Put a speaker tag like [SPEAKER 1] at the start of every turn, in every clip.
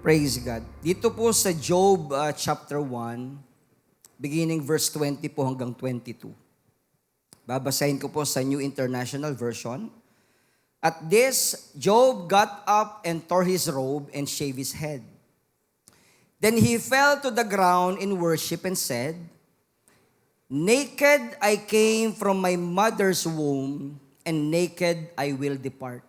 [SPEAKER 1] Praise God. Dito po sa Job chapter 1, beginning verse 20 po hanggang 22. Babasahin ko po sa New International Version. At this, Job got up and tore his robe and shaved his head. Then he fell to the ground in worship and said, "Naked I came from my mother's womb, and naked I will depart.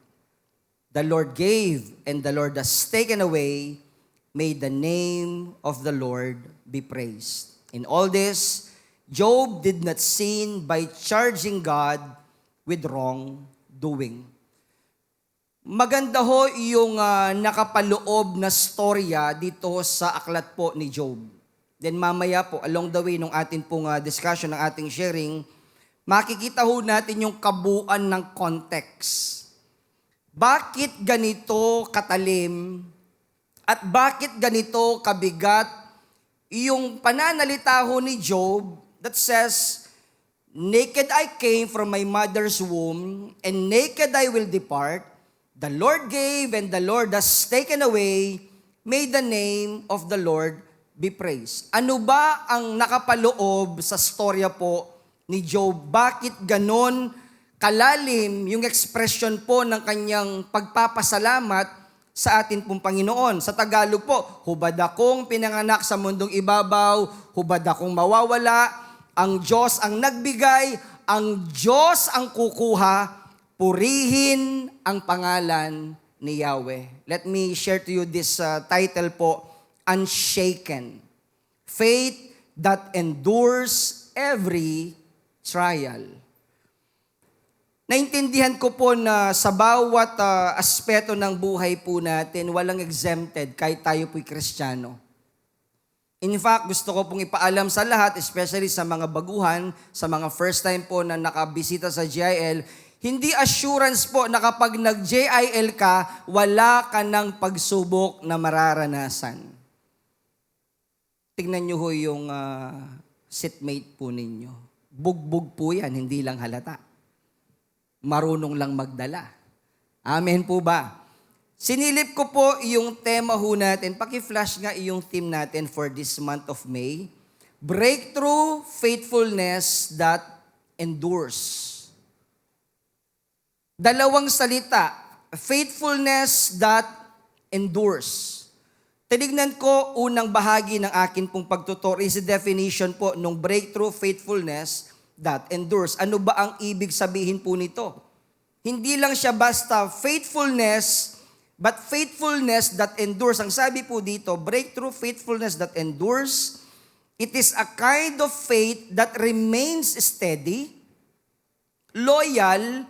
[SPEAKER 1] The Lord gave, and the Lord has taken away. May the name of the Lord be praised." In all this, Job did not sin by charging God with wrongdoing. Maganda ho yung nakapaloob na storya dito sa aklat po ni Job. Then mamaya po, along the way ng atin pong discussion, ng ating sharing, makikita ho natin yung kabuuan ng context. Bakit ganito katalim at bakit ganito kabigat yung pananalita ho ni Job that says, "Naked I came from my mother's womb, and naked I will depart. The Lord gave, and the Lord has taken away. May the name of the Lord be praised." Ano ba ang nakapaloob sa storya po ni Job? Bakit ganon kalalim yung expression po ng kanyang pagpapasalamat sa atin pong Panginoon? Sa Tagalog po, hubad akong pinanganak sa mundong ibabaw, hubad akong mawawala, ang Diyos ang nagbigay, ang Diyos ang kukuha, purihin ang pangalan ni Yahweh. Let me share to you this title po, Unshaken. Faith that endures every trial. Naintindihan ko po na sa bawat aspeto ng buhay po natin, walang exempted kahit tayo po'y Kristiyano. In fact, gusto ko pong ipaalam sa lahat, especially sa mga baguhan, sa mga first time po na nakabisita sa GIL, hindi assurance po na kapag nag-JIL ka, wala ka ng pagsubok na mararanasan. Tingnan nyo ho yung seatmate po ninyo. Bugbog po yan, hindi lang halata. Marunong lang magdala. Amen po ba? Sinilip ko po yung tema ho natin. Paki-flash nga yung theme natin for this month of May. Breakthrough faithfulness that endures. Dalawang salita. Faithfulness that endures. Tinignan ko unang bahagi ng akin pong pagtuturo is the definition po ng breakthrough faithfulness that endures. Ano ba ang ibig sabihin po nito? Hindi lang siya basta faithfulness, but faithfulness that endures. Ang sabi po dito, breakthrough faithfulness that endures, it is a kind of faith that remains steady, loyal,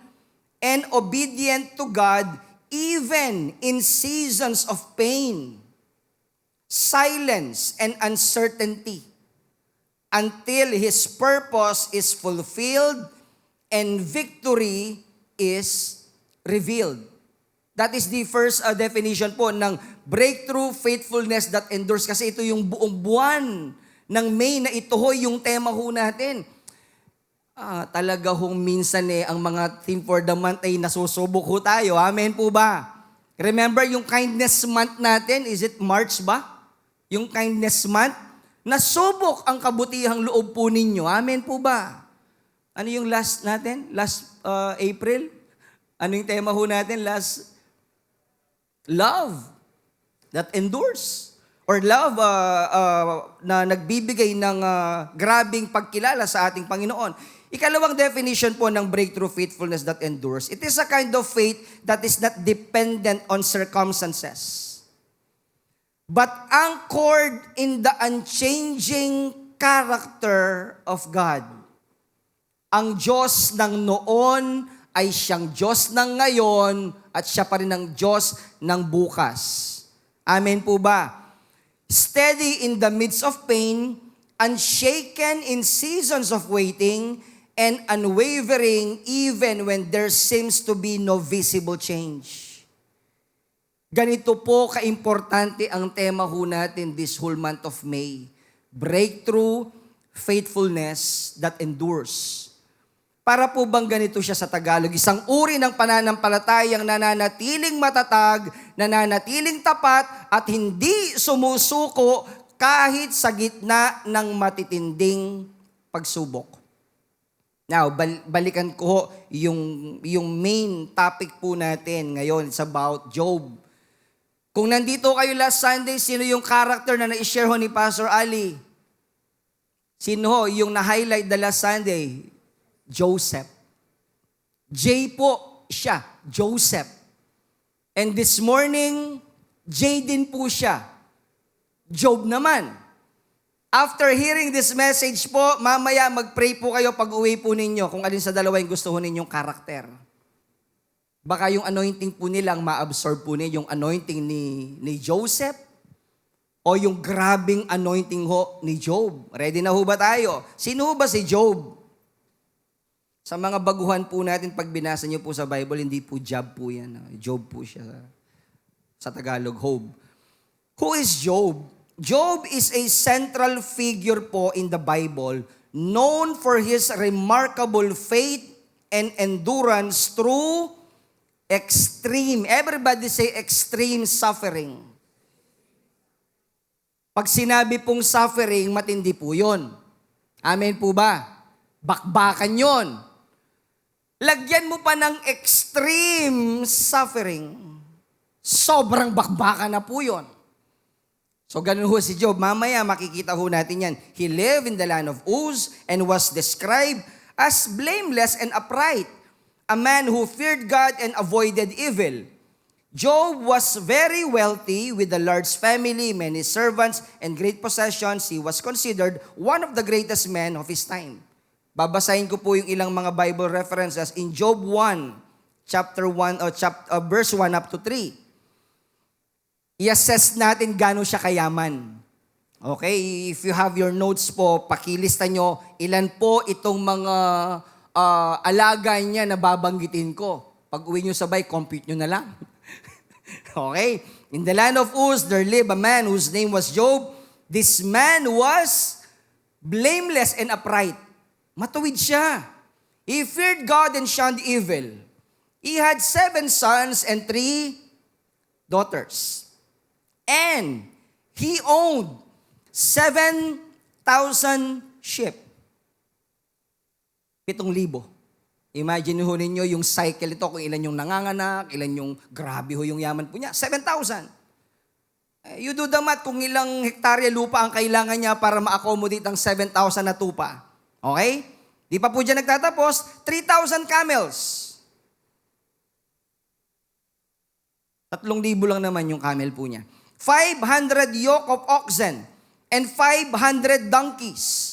[SPEAKER 1] and obedient to God even in seasons of pain, silence, and uncertainty, until His purpose is fulfilled and victory is revealed. That is the first definition po ng breakthrough faithfulness that endures. Kasi ito yung buong buwan ng May na ito ho yung tema ho natin. Talaga hong minsan ang mga theme for the month ay nasusubok ho tayo. Amen po ba? Remember yung kindness month natin? Is it March ba? Yung kindness month? Nasubok ang kabutihang loob po ninyo. Amen po ba? Ano yung last natin? Last April? Ano yung tema ho natin? Love that endures. Or love na nagbibigay ng grabing pagkilala sa ating Panginoon. Ikalawang definition po ng breakthrough faithfulness that endures. It is a kind of faith that is not dependent on circumstances, but anchored in the unchanging character of God. Ang Diyos ng noon ay siyang Diyos ng ngayon at siya pa rin ang Diyos ng bukas. Amen po ba? Steady in the midst of pain, unshaken in seasons of waiting, and unwavering even when there seems to be no visible change. Ganito po kaimportante ang tema ho natin this whole month of May. Breakthrough faithfulness that endures. Para po bang ganito siya sa Tagalog? Isang uri ng pananampalatayang nananatiling matatag, nananatiling tapat, at hindi sumusuko kahit sa gitna ng matitinding pagsubok. Now, balikan ko yung main topic po natin ngayon. It's about Job. Kung nandito kayo last Sunday, sino yung character na na-share ho ni Pastor Ali? Sino ho yung na-highlight the last Sunday? Joseph. J po siya, Joseph. And this morning, J din po siya. Job naman. After hearing this message po, mamaya mag-pray po kayo pag-uwi po ninyo kung alin sa dalawa yung gusto ho ninyong karakter. Baka yung anointing po nilang ma-absorb po niyo, yung anointing ni Joseph o yung grabing anointing ho ni Job. Ready na ho ba tayo? Sino ho ba si Job? Sa mga baguhan po natin, pag binasa niyo po sa Bible, hindi po Job po yan. Job po siya sa Tagalog, Job. Who is Job? Job is a central figure po in the Bible, known for his remarkable faith and endurance through extreme, everybody say extreme suffering. Pag sinabi pong suffering, matindi po yun. Amen po ba? Bakbakan yun. Lagyan mo pa ng extreme suffering. Sobrang bakbakan na po yun. So ganun ho si Job. Mamaya makikita ho natin yan. He lived in the land of Uz and was described as blameless and upright, a man who feared God and avoided evil. Job was very wealthy with a large family, many servants, and great possessions. He was considered one of the greatest men of his time. Babasahin ko po yung ilang mga Bible references in Job 1, verse 1 up to 3. I-assess natin gaano siya kayaman. Okay, if you have your notes po, pakilista nyo ilan po itong mga alaga niya na babanggitin ko. Pag uwi nyo sabay, compute nyo na lang. Okay? In the land of Uz, there lived a man whose name was Job. This man was blameless and upright. Matuwid siya. He feared God and shunned evil. He had 7 sons and 3 daughters. And he owned 7,000 sheep. 7,000. Imagine ho ninyo yung cycle ito, kung ilan yung nanganganak, ilan yung grabe ho yung yaman po niya. 7,000. You do the math kung ilang hektarya lupa ang kailangan niya para ma-accommodate ang 7,000 na tupa. Okay? Di pa po dyan nagtatapos, 3,000 camels. 3,000 lang naman yung camel po niya. 500 yoke of oxen and 500 donkeys.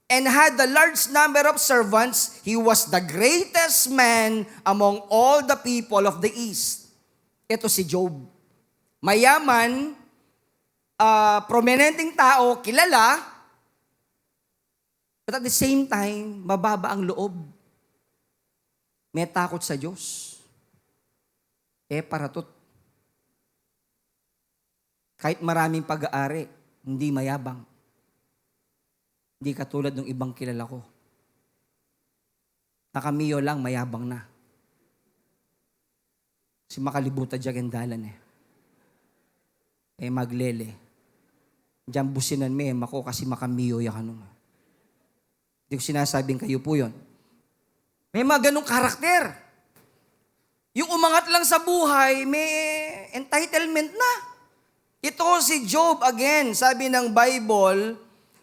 [SPEAKER 1] And had a large number of servants. He was the greatest man among all the people of the East. Ito si Job. Mayaman, prominenteng tao, kilala, but at the same time, mababa ang loob. May takot sa Diyos. Paratot. Kahit maraming pag-aari, hindi mayabang. Hindi katulad ng ibang kilala ko. Nakamiyo lang, mayabang na. Si makalibutan dyan gendalan maglele. Diyan businan mako kasi makamiyo ya kanong. Hindi ko sinasabing kayo po yon. May mga ganong karakter. Yung umangat lang sa buhay, may entitlement na. Ito si Job again, sabi ng Bible,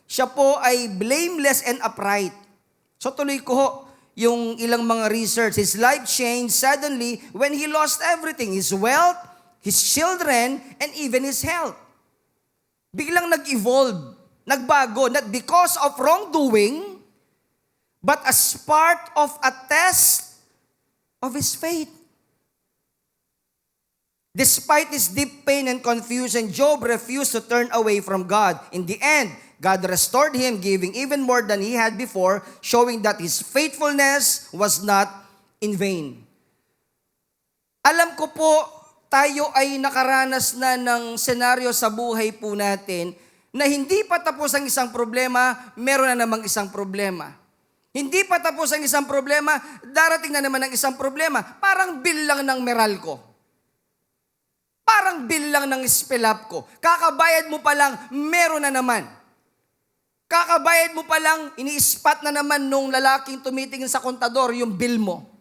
[SPEAKER 1] siya po ay blameless and upright. So tuloy ko ho, yung ilang mga research. His life changed suddenly when he lost everything. His wealth, his children, and even his health. Biglang nag-evolve, nagbago, not because of wrongdoing, but as part of a test of his faith. Despite his deep pain and confusion, Job refused to turn away from God. In the end, God restored him, giving even more than he had before, showing that his faithfulness was not in vain. Alam ko po, tayo ay nakaranas na ng senaryo sa buhay po natin na hindi pa tapos ang isang problema, meron na namang isang problema. Hindi pa tapos ang isang problema, darating na naman ang isang problema. Parang bill lang ng Meralco. Parang bill lang ng Spelapco. Kakabayad mo pa lang, meron na naman. Kakabayad mo pa lang, ini-spot na naman nung lalaking tumitingin sa kontador yung bill mo.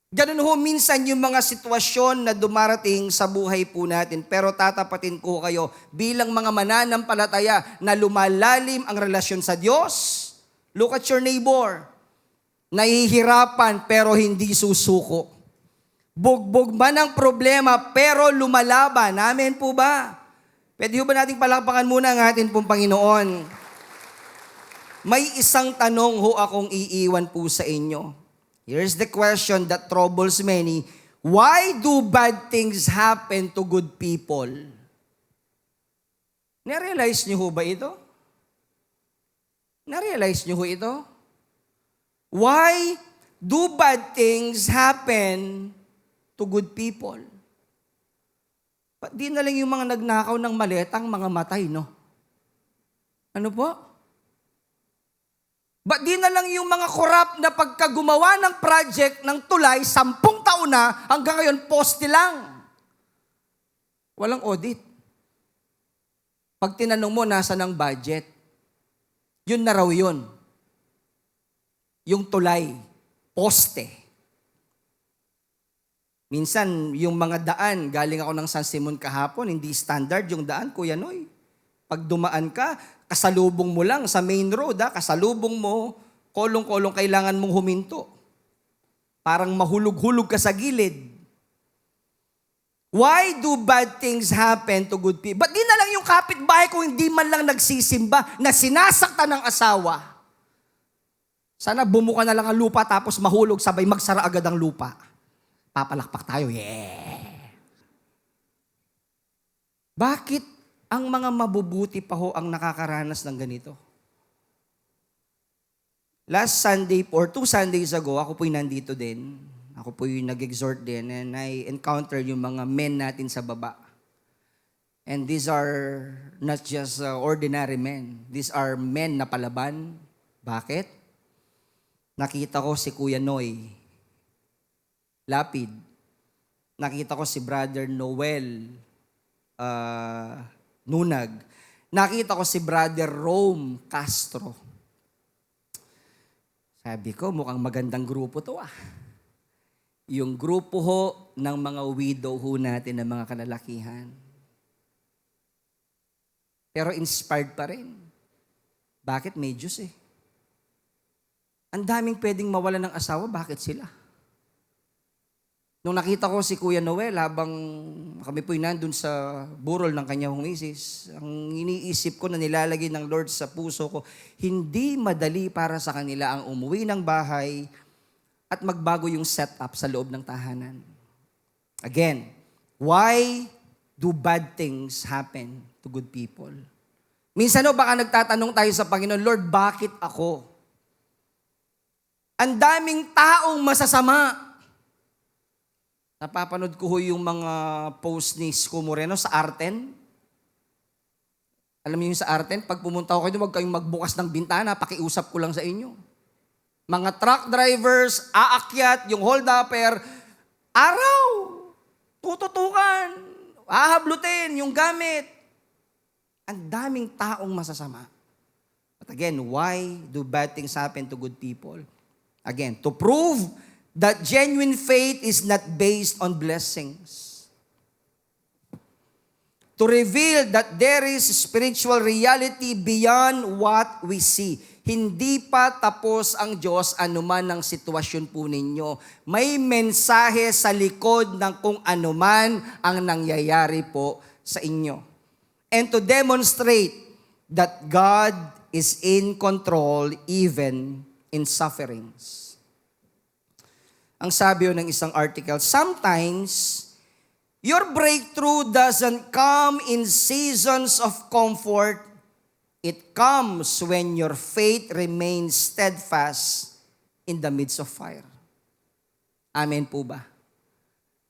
[SPEAKER 1] Ganun ho minsan yung mga sitwasyon na dumarating sa buhay po natin. Pero tatapatin ko kayo, bilang mga mananampalataya na lumalalim ang relasyon sa Diyos, look at your neighbor. Nahihirapan pero hindi susuko. Bugbog man ang problema pero lumalaban. Amen po ba? Pwede ho ba nating palakpakan muna ang atin pong Panginoon? May isang tanong ho akong iiwan po sa inyo. Here's the question that troubles many. Why do bad things happen to good people? Na-realize niyo ho ba ito? Na-realize niyo ho ito? Why do bad things happen to good people? Ba't di na lang yung mga nagnakaw ng maletang mga matay, no? Ano po? Ba't di na lang yung mga korap na pagkagumawa ng project ng tulay, 10 taon na, hanggang ngayon, poste lang. Walang audit. Pag tinanong mo, nasa ng budget? Yun na raw yun. Yung tulay, poste. Minsan, yung mga daan, galing ako ng San Simon kahapon, hindi standard yung daan, Kuya Noy. Pag dumaan ka, kasalubong mo lang sa main road, kasalubong mo, kolong-kolong kailangan mong huminto. Parang mahulog-hulog ka sa gilid. Why do bad things happen to good people? Ba't di na lang yung kapitbahay ko hindi man lang nagsisimba na sinasaktan ng asawa? Sana bumuka na lang ang lupa tapos mahulog sabay magsara agad ang lupa. Papalakpak tayo, yeah! Bakit ang mga mabubuti pa ho ang nakakaranas ng ganito? Last Sunday or 2 Sundays ago, ako po'y nandito din. Ako po'y nag-exhort din and I encountered yung mga men natin sa baba. And these are not just ordinary men. These are men na palaban. Bakit? Nakita ko si Kuya Noy Lapid. Nakita ko si Brother Noel Nunag. Nakita ko si Brother Rome Castro. Sabi ko, mukhang magandang grupo to Yung grupo ho ng mga widow ho natin ng mga kalalakihan. Pero inspired pa rin. Bakit? May Diyos Ang daming pwedeng mawala ng asawa, bakit sila? Nung nakita ko si Kuya Noel, habang kami po'y nandun sa burol ng kanyang misis, ang iniisip ko na nilalagay ng Lord sa puso ko, hindi madali para sa kanila ang umuwi ng bahay at magbago yung setup sa loob ng tahanan. Again, why do bad things happen to good people? Minsan baka nagtatanong tayo sa Panginoon, Lord, bakit ako? Ang daming taong masasama. Napapanood ko yung mga post ni Isko Moreno sa Arten. Alam niyo yung sa Arten, pag pumunta ko kayo, huwag kayong magbukas ng bintana, pakiusap ko lang sa inyo. Mga truck drivers, aakyat, yung hold-upper, araw, tututukan, ahablutin yung gamit. Ang daming taong masasama. But again, why do bad things happen to good people? Again, to prove that genuine faith is not based on blessings. To reveal that there is spiritual reality beyond what we see. Hindi pa tapos ang Diyos anuman ng sitwasyon po ninyo. May mensahe sa likod ng kung anuman ang nangyayari po sa inyo. And to demonstrate that God is in control even in sufferings. Ang sabi ng isang article, sometimes, your breakthrough doesn't come in seasons of comfort. It comes when your faith remains steadfast in the midst of fire. Amen po ba?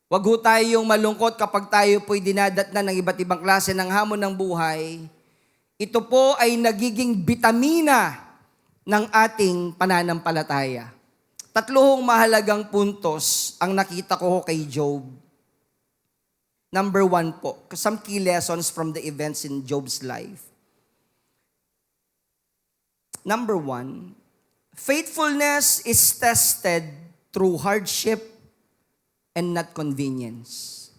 [SPEAKER 1] Wag ho tayong malungkot kapag tayo po'y dinadatnan ng iba't ibang klase ng hamon ng buhay. Ito po ay nagiging bitamina ng ating pananampalataya. Tatlo mahalagang puntos ang nakita ko kay Job. Number 1 po, some key lessons from the events in Job's life. Number 1, faithfulness is tested through hardship and not convenience.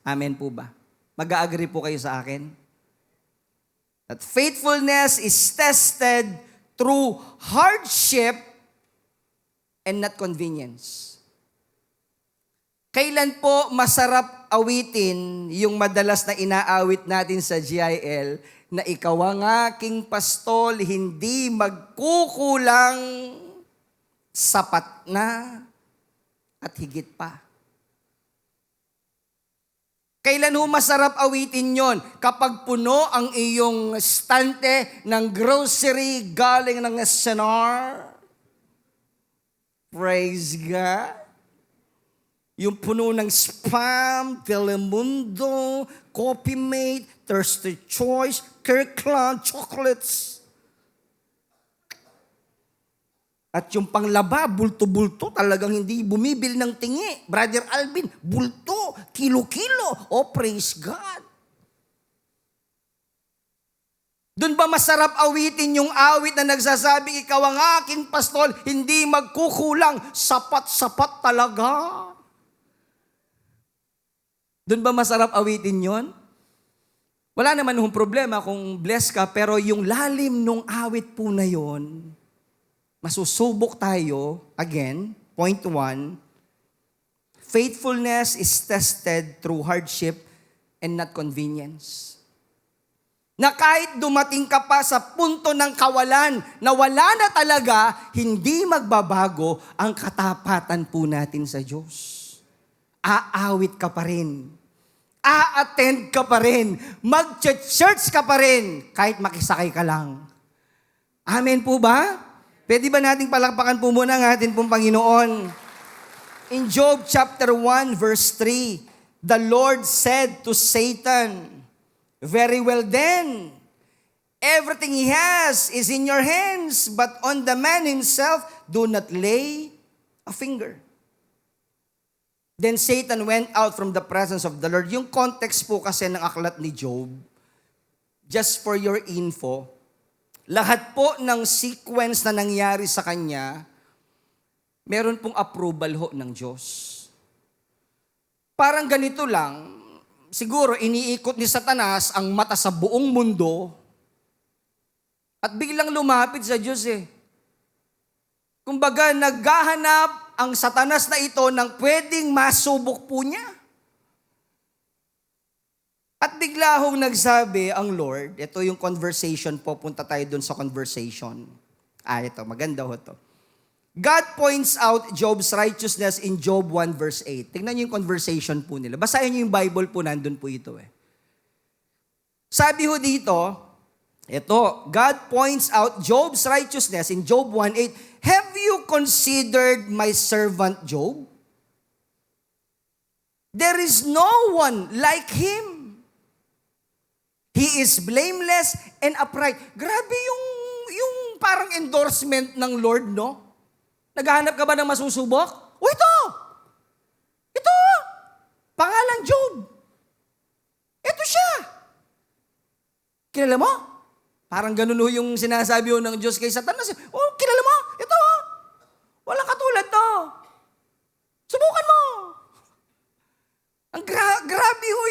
[SPEAKER 1] Amen po ba? Mag-agree po kayo sa akin? That faithfulness is tested through hardship and not convenience. Kailan po masarap awitin yung madalas na inaawit natin sa GIL na ikaw ang aking pastol, hindi magkukulang, sapat na, at higit pa. Kailan ho masarap awitin yon? Kapag puno ang iyong stante ng grocery galing ng SNR. Praise God. Yung puno ng Spam, Telemundo, Coffee Mate, Thirsty Choice, Kirkland, chocolates. At yung panglaba, bulto-bulto, talagang hindi bumibil ng tingi. Brother Alvin, bulto, kilo-kilo. Oh, praise God. Doon ba masarap awitin yung awit na nagsasabi, ikaw ang aking pastol, hindi magkukulang, sapat-sapat talaga? Doon ba masarap awitin yon? Wala naman yung problema kung bless ka, pero yung lalim nung awit po na yon, masusubok tayo, again, point 1, faithfulness is tested through hardship and not convenience. Na kahit dumating ka pa sa punto ng kawalan, na wala na talaga, hindi magbabago ang katapatan po natin sa Diyos. Aawit ka pa rin. A-attend ka pa rin. Mag-church ka pa rin, kahit makisakay ka lang. Amen po ba? Pwede ba nating palakpakan po muna ang atin pong Panginoon? In Job chapter 1 verse 3, the Lord said to Satan, very well then, everything he has is in your hands, but on the man himself do not lay a finger. Then Satan went out from the presence of the Lord. Yung context po kasi ng aklat ni Job, just for your info, lahat po ng sequence na nangyari sa kanya, meron pong approval ho ng Diyos. Parang ganito lang, siguro iniikot ni Satanas ang mata sa buong mundo at biglang lumapit sa Diyos eh. Kumbaga, naghahanap ang Satanas na ito ng pwedeng masubok po niya. At bigla hong nagsabi ang Lord, ito yung conversation po, punta tayo dun sa conversation. Ito, maganda ho to. God points out Job's righteousness in Job 1 verse 8. Tingnan niyo yung conversation po nila. Basahin niyo yung Bible po, nandun po ito eh. Sabi ho dito, ito, God points out Job's righteousness in Job 1:8. Have you considered my servant Job? There is no one like him. He is blameless and upright. Grabe yung parang endorsement ng Lord, no? Naghahanap ka ba ng masusubok? O ito! Ito! Pangalan Job. Ito siya. Kilala mo? Parang ganun ho yung sinasabi ho ng Diyos kay Satanas. Oh, kilala mo? Ito. Walang katulad to. Subukan mo. Ang grabe ho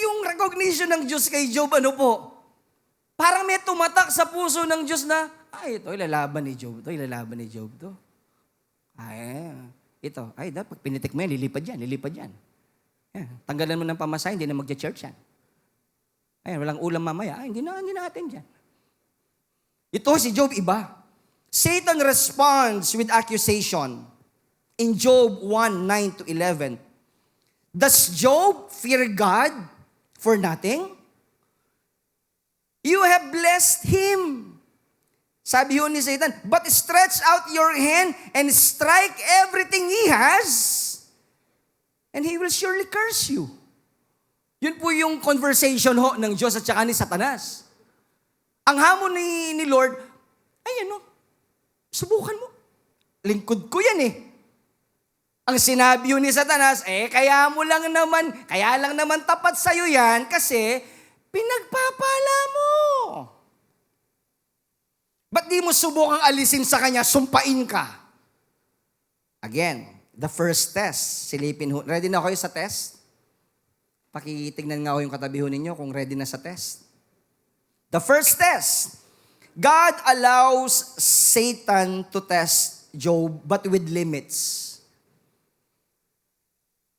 [SPEAKER 1] yung recognition ng Diyos kay Job. Ano po? Parang may tumatak sa puso ng Diyos na, ito, ilalaban ni Job. Ito, ilalaban ni Job to. Ito. Pag pinitik mo yan, lilipad yan. Tanggalan mo ng pamasahe, hindi na magja-church yan. Walang ulam mamaya. Hindi na atin dyan. Ito si Job iba. Satan responds with accusation. In Job 1:9-11, does Job fear God for nothing? You have blessed him. Sabi ho ni Satan, but stretch out your hand and strike everything he has, and he will surely curse you. Yun po yung conversation ho ng Diyos at saka ni Satanas. Ang hamon ni Lord, Subukan mo. Lingkod ko yan eh. Ang sinabi yun ni Satanas, kaya lang naman tapat sa'yo yan kasi pinagpapala mo. Ba't di mo subukang alisin sa kanya, sumpain ka? Again, the first test. Silipin ho. Ready na kayo sa test? Pakitignan nga ho yung katabi ho ninyo kung ready na sa test. The first test. God allows Satan to test Job, but with limits.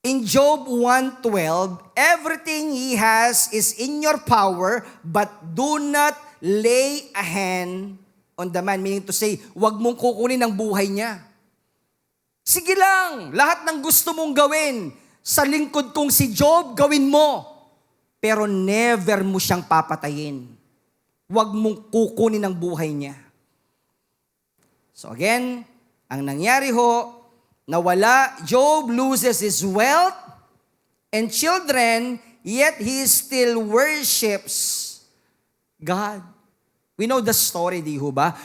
[SPEAKER 1] In Job 1:12, everything he has is in your power, but do not lay a hand on the man. Meaning to say, huwag mong kukunin ang buhay niya. Sige lang, lahat ng gusto mong gawin sa lingkod kong si Job, gawin mo. Pero never mo siyang papatayin. Huwag mong kukunin ang buhay niya. So again, ang nangyari ho, Job loses his wealth and children, yet he still worships God. We know the story, di ho ba?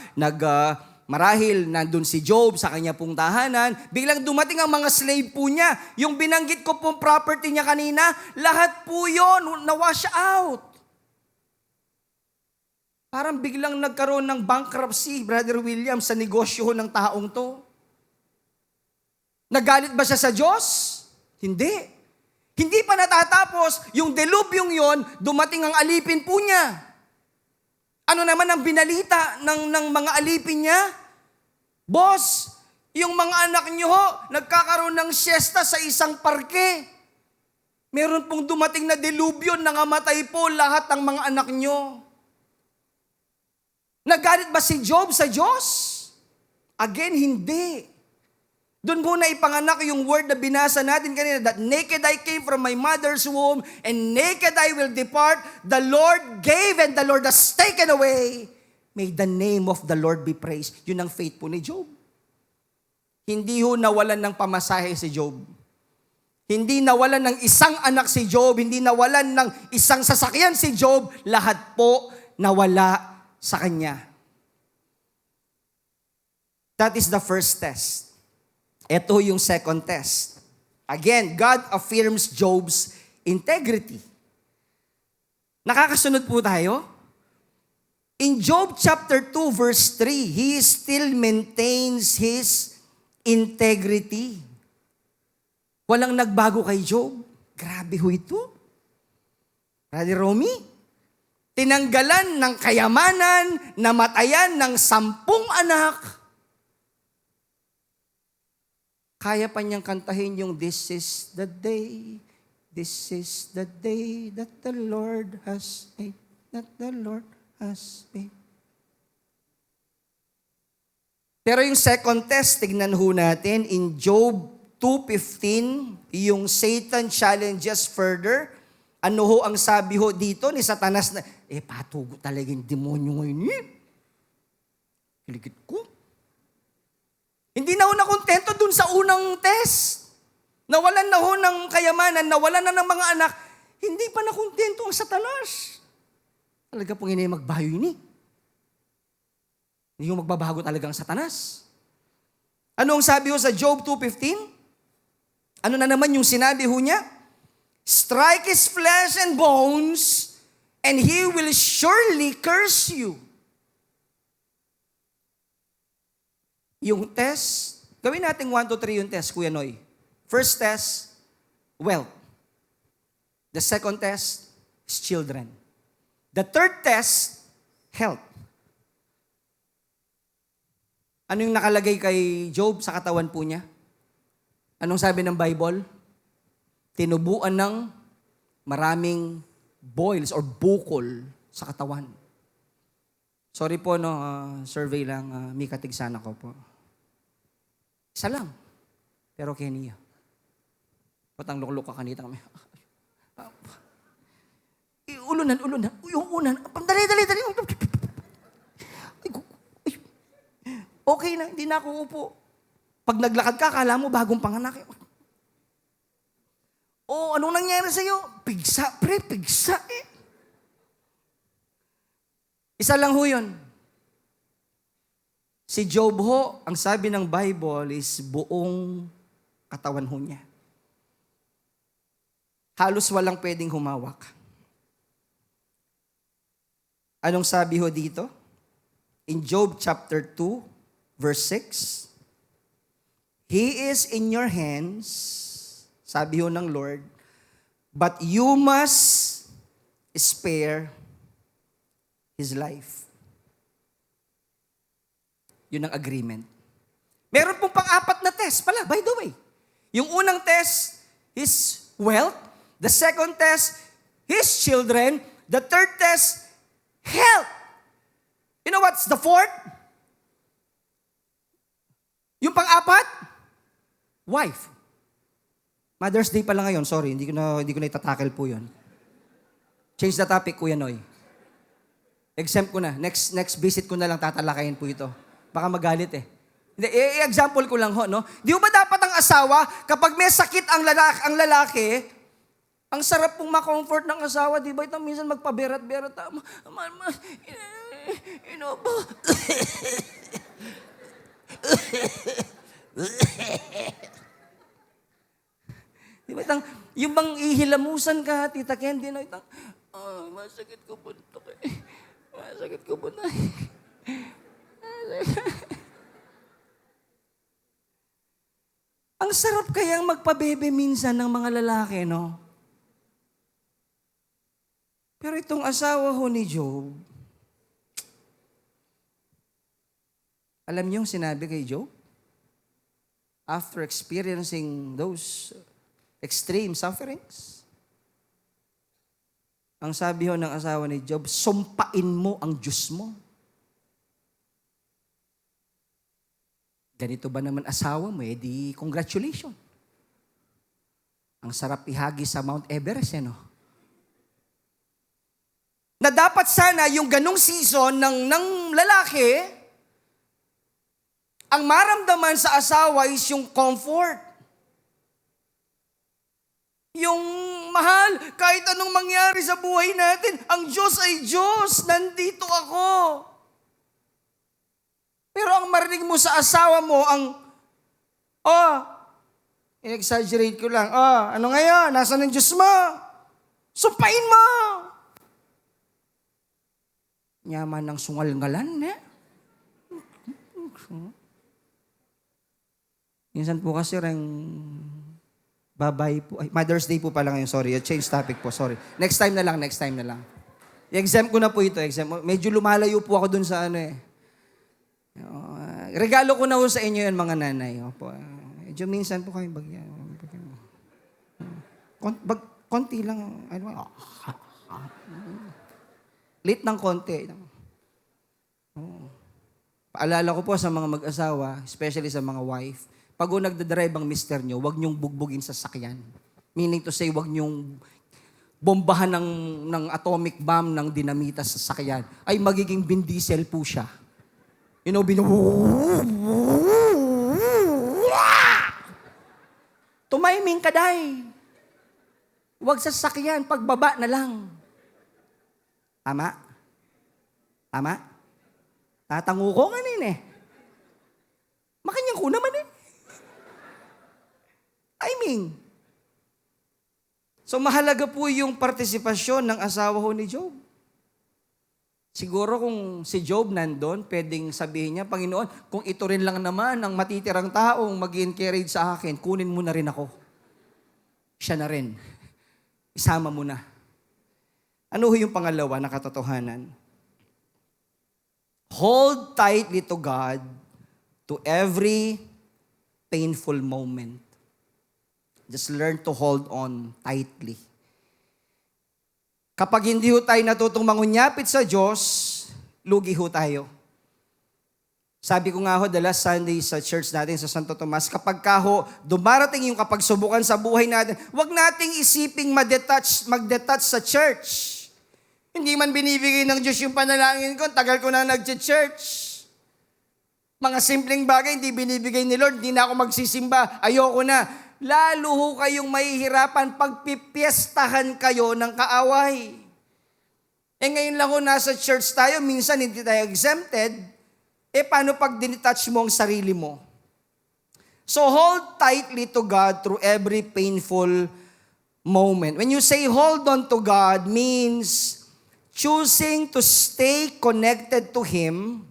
[SPEAKER 1] Marahil nandun si Job sa kanya pong tahanan, biglang dumating ang mga slave po niya. Yung binanggit ko pong property niya kanina, lahat po yun, na-wash out. Parang biglang nagkaroon ng bankruptcy, Brother William, sa negosyo ng taong to. Nagalit ba siya sa Diyos? Hindi. Hindi pa natatapos, yung delubyong yon, dumating ang alipin po niya. Ano naman ang binalita ng mga alipin niya? Boss, yung mga anak niyo ho, nagkakaroon ng siesta sa isang parke. Meron pong dumating na delubyo, nangamatay po lahat ng mga anak niyo. Nagalit ba si Job sa Diyos? Again, hindi. Doon po na ipanganak yung word na binasa natin kanina, that naked I came from my mother's womb, and naked I will depart. The Lord gave and the Lord has taken away. May the name of the Lord be praised. Yun ang faith po ni Job. Hindi ho nawalan ng pamasahe si Job. Hindi nawalan ng isang anak si Job. Hindi nawalan ng isang sasakyan si Job. Lahat po nawala sa kanya. That is the first test. Ito yung second test. Again, God affirms Job's integrity. Nakakasunod po tayo? In Job chapter 2 verse 3, he still maintains his integrity. Walang nagbago kay Job. Grabe ho ito. Brother Romy, tinanggalan ng kayamanan, namatayan ng 10 anak. Kaya pa niyang kantahin yung this is the day that the Lord has made, that the Lord has made. Pero yung second test, tignan ho natin, in Job 2:15, yung Satan challenges further. Ano ho ang sabi ho dito ni Satanas na, patugo talaga yung demonyo ngayon eh. Kiligit ko. Hindi na ho nakontento dun sa unang test. Nawalan na ho ng kayamanan, nawalan na ng mga anak. Hindi pa nakontento ang Satanas. Talaga pong hindi magbayo yun eh. Hindi yung magbabago talaga ang Satanas. Ano ang sabi ho sa Job 2:15? Ano na naman yung sinabi ho niya? Strike his flesh and bones, and he will surely curse you. Yung test, gawin natin 1, 2, 3 yung test, Kuya Noy. First test, wealth. The second test is children. The third test, health. Ano yung nakalagay kay Job sa katawan po niya? Anong sabi ng Bible? Tinubuan ng maraming boils or bukol sa katawan. Sorry po, no, survey lang, may katigsanan ko po. Isa lang, pero Kenya. Patang lukluk ka kanita kami. Ulunan. Yung unan. Dali. Okay na, hindi na ako upo. Pag naglakad ka, kala mo bagong panganak. Anong nangyari sa'yo? Pigsa, pigsa eh. Isa lang ho yun. Si Job ho, ang sabi ng Bible is buong katawan ho niya. Halos walang pwedeng humawak. Anong sabi ho dito? In Job chapter 2, verse 6, He is in your hands, sabi ho ng Lord, but you must spare His life. Yun ang agreement. Meron pong pang-apat na test pala, by the way. Yung unang test, his wealth. The second test, his children. The third test, health. You know what's the fourth? Yung pang-apat, wife. Mother's Day pala ngayon, sorry, hindi ko na itatackle po yun. Change the topic, Kuya Noy. Exempt ko na. Next visit ko na lang tatalakayin po ito. Baka magalit eh. Hindi, example ko lang ho, no? Di ba dapat ang asawa, kapag may sakit ang lalaki, ang sarap pong ma-comfort ng asawa, di ba? Ito minsan magpaberat-berat. Di ba? Yung bang ihilamusan ka, Tita Candy, no? Masakit ko po ito. Masakit ko po na. Ang sarap kayang magpabebe minsan ng mga lalaki, no? Pero itong asawa ho ni Job, alam niyo yung sinabi kay Job? After experiencing those extreme sufferings, ang sabi ho ng asawa ni Job, sumpain mo ang Diyos mo. Ganito ba naman asawa mo? Di congratulations. Ang sarap ihagi sa Mount Everest, no? Na dapat sana yung ganong season ng lalaki, ang maramdaman sa asawa is yung comfort. Yung mahal, kahit anong mangyari sa buhay natin, ang Diyos ay Diyos, nandito ako. Pero ang marinig mo sa asawa mo, in-exaggerate ko lang, ano ngayon, nasaan ang Diyos mo? Sumpain mo! Yaman ng sungal-ngalan, eh. Minsan po kasi rin, babay po, Mother's Day po pala ngayon, sorry, change topic po, sorry. Next time na lang. I-exempt ko na po ito, medyo lumalayo po ako dun sa regalo ko na po sa inyo yun, mga nanay. Opo. Medyo minsan po kayo bagyan. Konti lang. Lit ng konti. Paalala ko po sa mga mag-asawa, especially sa mga wife, pag nagdadrive ang mister nyo, huwag nyong bugbugin sa sakyan. Meaning to say, huwag nyong bombahan ng atomic bomb ng dinamita sa sakyan. Ay magiging Vin Diesel po siya. You know, tumiming ka, day. Huwag sa sakyan, pagbaba na lang. Tama? Tatango ko ngayon eh. Makanyang ko naman eh. Timing. So mahalaga po yung partisipasyon ng asawa ho ni Job. Siguro kung si Job nandun, pwedeng sabihin niya, Panginoon, kung ito rin lang naman ang matitirang taong mag-encourage sa akin, kunin mo na rin ako. Siya na rin. Isama mo na. Ano yung pangalawa na katotohanan? Hold tightly to God to every painful moment. Just learn to hold on tightly. Kapag hindi ho tayo natutong mangunyapit sa Diyos, lugi ho tayo. Sabi ko nga ho, the last Sunday sa church natin sa Santo Tomas, kapag ka ho, dumarating yung kapagsubukan sa buhay natin, huwag nating isiping mag-detach sa church. Hindi man binibigay ng Diyos yung panalangin ko, tagal ko na nag-church. Mga simpleng bagay, hindi binibigay ni Lord, hindi na ako magsisimba, ayoko na. Lalo ho kayong mahihirapan pag pipiestahan kayo ng kaaway. Ngayon lang ho nasa church tayo, minsan hindi tayo exempted. Paano pag dinitouch mo ang sarili mo? So hold tightly to God through every painful moment. When you say hold on to God means choosing to stay connected to Him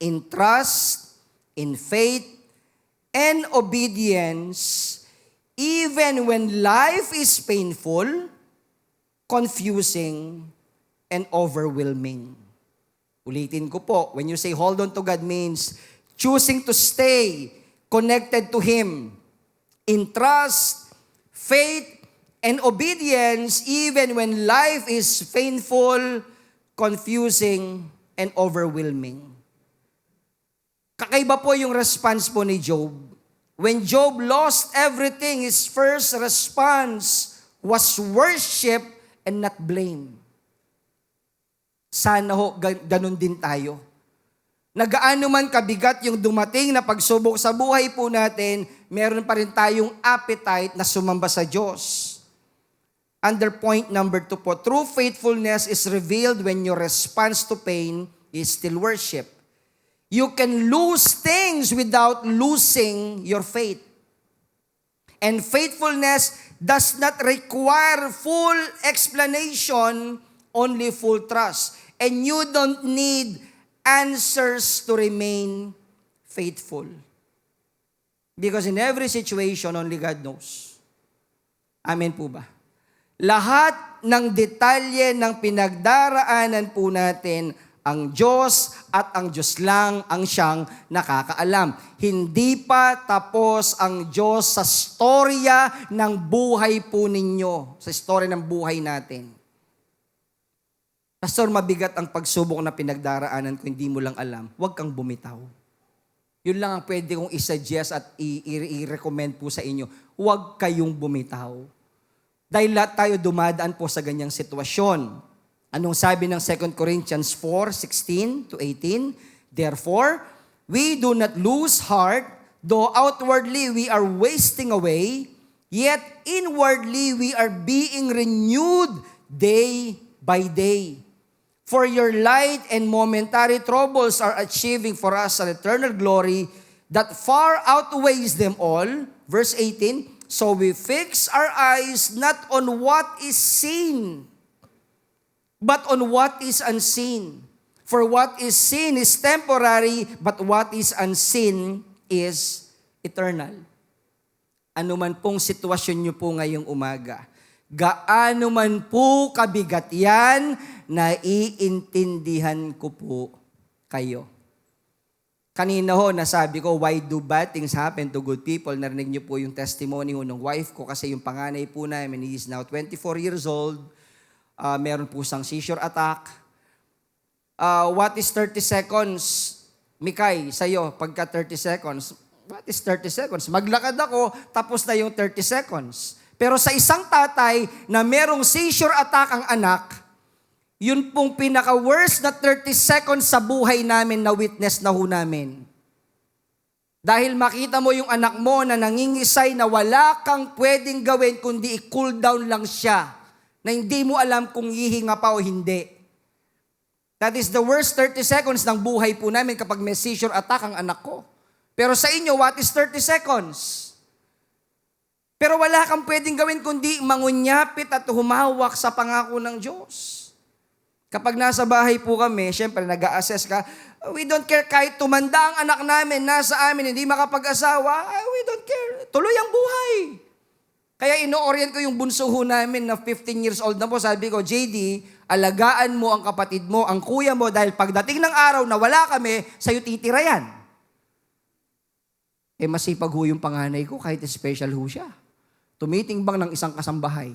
[SPEAKER 1] in trust, in faith, and obedience, even when life is painful, confusing, and overwhelming. Ulitin ko po, when you say hold on to God means choosing to stay connected to Him in trust, faith, and obedience even when life is painful, confusing, and overwhelming. Kakaiba po yung response po ni Job. When Job lost everything, his first response was worship and not blame. Sana ho, ganun din tayo. Nagaano man kabigat yung dumating na pagsubok sa buhay po natin, meron pa rin tayong appetite na sumamba sa Diyos. Under point number 2 po, true faithfulness is revealed when your response to pain is still worship. You can lose things without losing your faith. And faithfulness does not require full explanation, only full trust. And you don't need answers to remain faithful. Because in every situation, only God knows. Amen po ba? Lahat ng detalye ng pinagdaraanan po natin, ang Diyos at ang Diyos lang ang siyang nakakaalam. Hindi pa tapos ang Diyos sa storya ng buhay po ninyo, sa storya ng buhay natin. Pastor, mabigat ang pagsubok na pinagdaraanan ko, hindi mo lang alam. Huwag kang bumitaw. Yun lang ang pwede kong isuggest at i-recommend po sa inyo. Huwag kayong bumitaw. Dahil lahat tayo dumadaan po sa ganyang sitwasyon. Anong sabi ng 2 Corinthians 4:16-18? Therefore, we do not lose heart, though outwardly we are wasting away, yet inwardly we are being renewed day by day. For your light and momentary troubles are achieving for us an eternal glory that far outweighs them all. Verse 18, so we fix our eyes not on what is seen, but on what is unseen. For what is seen is temporary, but what is unseen is eternal. Ano man pong sitwasyon nyo po ngayong umaga, gaano man po kabigat yan, naiintindihan ko po kayo. Kanina ho, nasabi ko, why do bad things happen to good people? Narinig niyo po yung testimony ho ng wife ko kasi yung panganay po namin, he is now 24 years old. Meron po siyang seizure attack. What is 30 seconds? Mikay, sa'yo, pagka 30 seconds, what is 30 seconds? Maglakad ako, tapos na yung 30 seconds. Pero sa isang tatay na merong seizure attack ang anak, yun pong pinaka-worst na 30 seconds sa buhay namin na witness na ho namin. Dahil makita mo yung anak mo na nangingisay na wala kang pwedeng gawin kundi i-cool down lang siya, na hindi mo alam kung hihinga pa o hindi. That is the worst 30 seconds ng buhay po namin kapag may seizure attack ang anak ko. Pero sa inyo, what is 30 seconds? Pero wala kang pwedeng gawin kundi mangunyapit at humawak sa pangako ng Diyos. Kapag nasa bahay po kami, syempre nag-a-assess ka, we don't care kahit tumanda ang anak namin, nasa amin, hindi makapag-asawa, we don't care. Tuloy ang buhay. Kaya ino-orient ko yung bunso ho namin na 15 years old na po. Sabi ko, JD, alagaan mo ang kapatid mo, ang kuya mo, dahil pagdating ng araw na wala kami, sa'yo titira yan. Masipag ho yung panganay ko, kahit special ho siya. Tumitimbang ng isang kasambahay.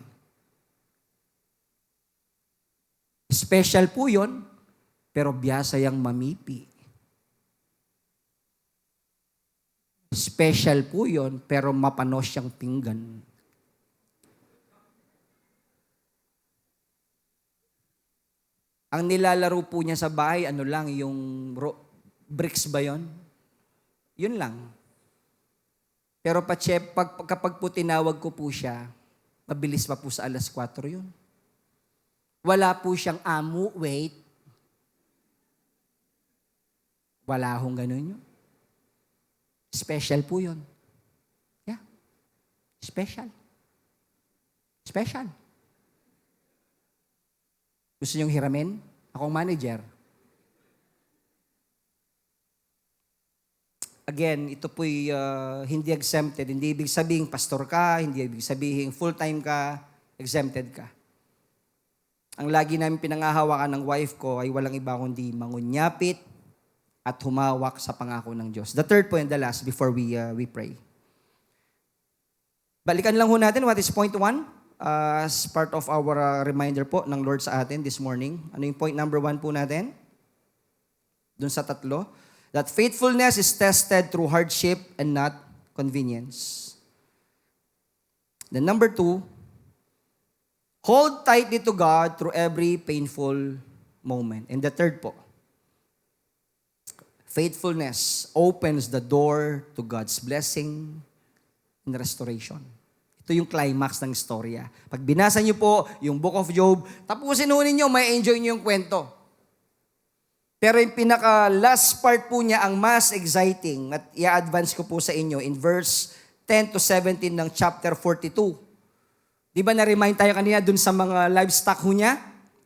[SPEAKER 1] Special po yun, pero biyasa yang mamipi. Special po yun, pero mapanos siyang pinggan. Ang nilalaro po niya sa bahay, ano lang, yung bricks ba yun? Yun lang. Pero kapag po tinawag ko po siya, mabilis pa po sa 4:00 yun. Wala po siyang amo, wait. Wala hong ganun yun. Special po yun. Yeah. Special. Special. Gusto niyong hiramin? Akong manager. Again, ito po'y hindi exempted. Hindi ibig sabihin pastor ka, hindi ibig sabihin full-time ka, exempted ka. Ang lagi namin pinangahawakan ng wife ko ay walang iba kundi mangunyapit at humawak sa pangako ng Diyos. The third point and the last before we pray. Balikan lang ho natin what is point 1 as part of our reminder po ng Lord sa atin this morning. Ano yung point number 1 po natin? Doon sa 3. That faithfulness is tested through hardship and not convenience. Then number 2, hold tightly to God through every painful moment. And the third po, faithfulness opens the door to God's blessing and restoration. Ito yung climax ng istorya. Pag binasa niyo po yung Book of Job, tapusin ho ninyo, may enjoy niyo yung kwento. Pero yung pinaka-last part po niya, ang mas exciting, at i-advance ko po sa inyo in verse 10 to 17 ng chapter 42. Di ba na-remind tayo kanina dun sa mga livestock ho niya?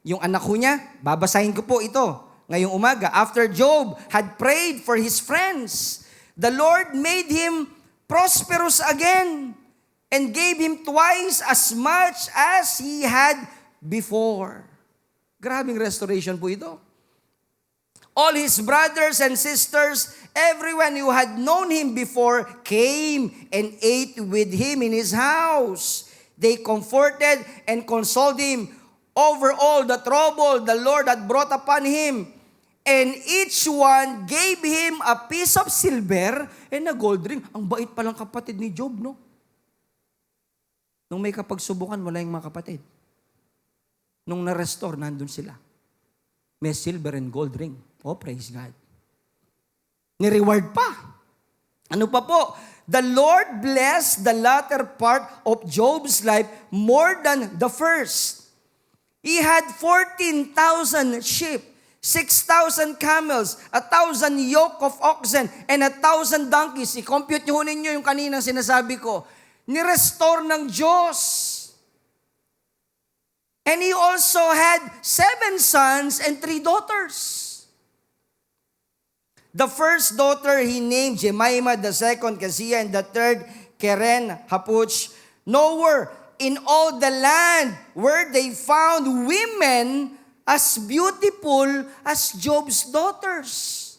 [SPEAKER 1] Yung anak ho niya? Babasahin ko po ito ngayong umaga. After Job had prayed for his friends, the Lord made him prosperous again and gave him twice as much as he had before. Grabing restoration po ito. All his brothers and sisters, everyone who had known him before, came and ate with him in his house. They comforted and consoled him over all the trouble the Lord had brought upon him. And each one gave him a piece of silver and a gold ring. Ang bait palang kapatid ni Job, no? Nung may kapagsubukan, wala yung mga kapatid. Nung na-restore, nandun sila. May silver and gold ring. Oh, praise God. Ni-reward pa. Ano pa po? The Lord blessed the latter part of Job's life more than the first. He had 14,000 sheep, 6,000 camels, 1,000 yoke of oxen, and 1,000 donkeys. I-compute nyo ninyo yung kaninang sinasabi ko. Ni-restore ng Diyos. And he also had 7 sons and 3 daughters. The first daughter he named Jemima, the second Keziah, and the third Keren Hapuch. Nowhere in all the land where they found women as beautiful as Job's daughters.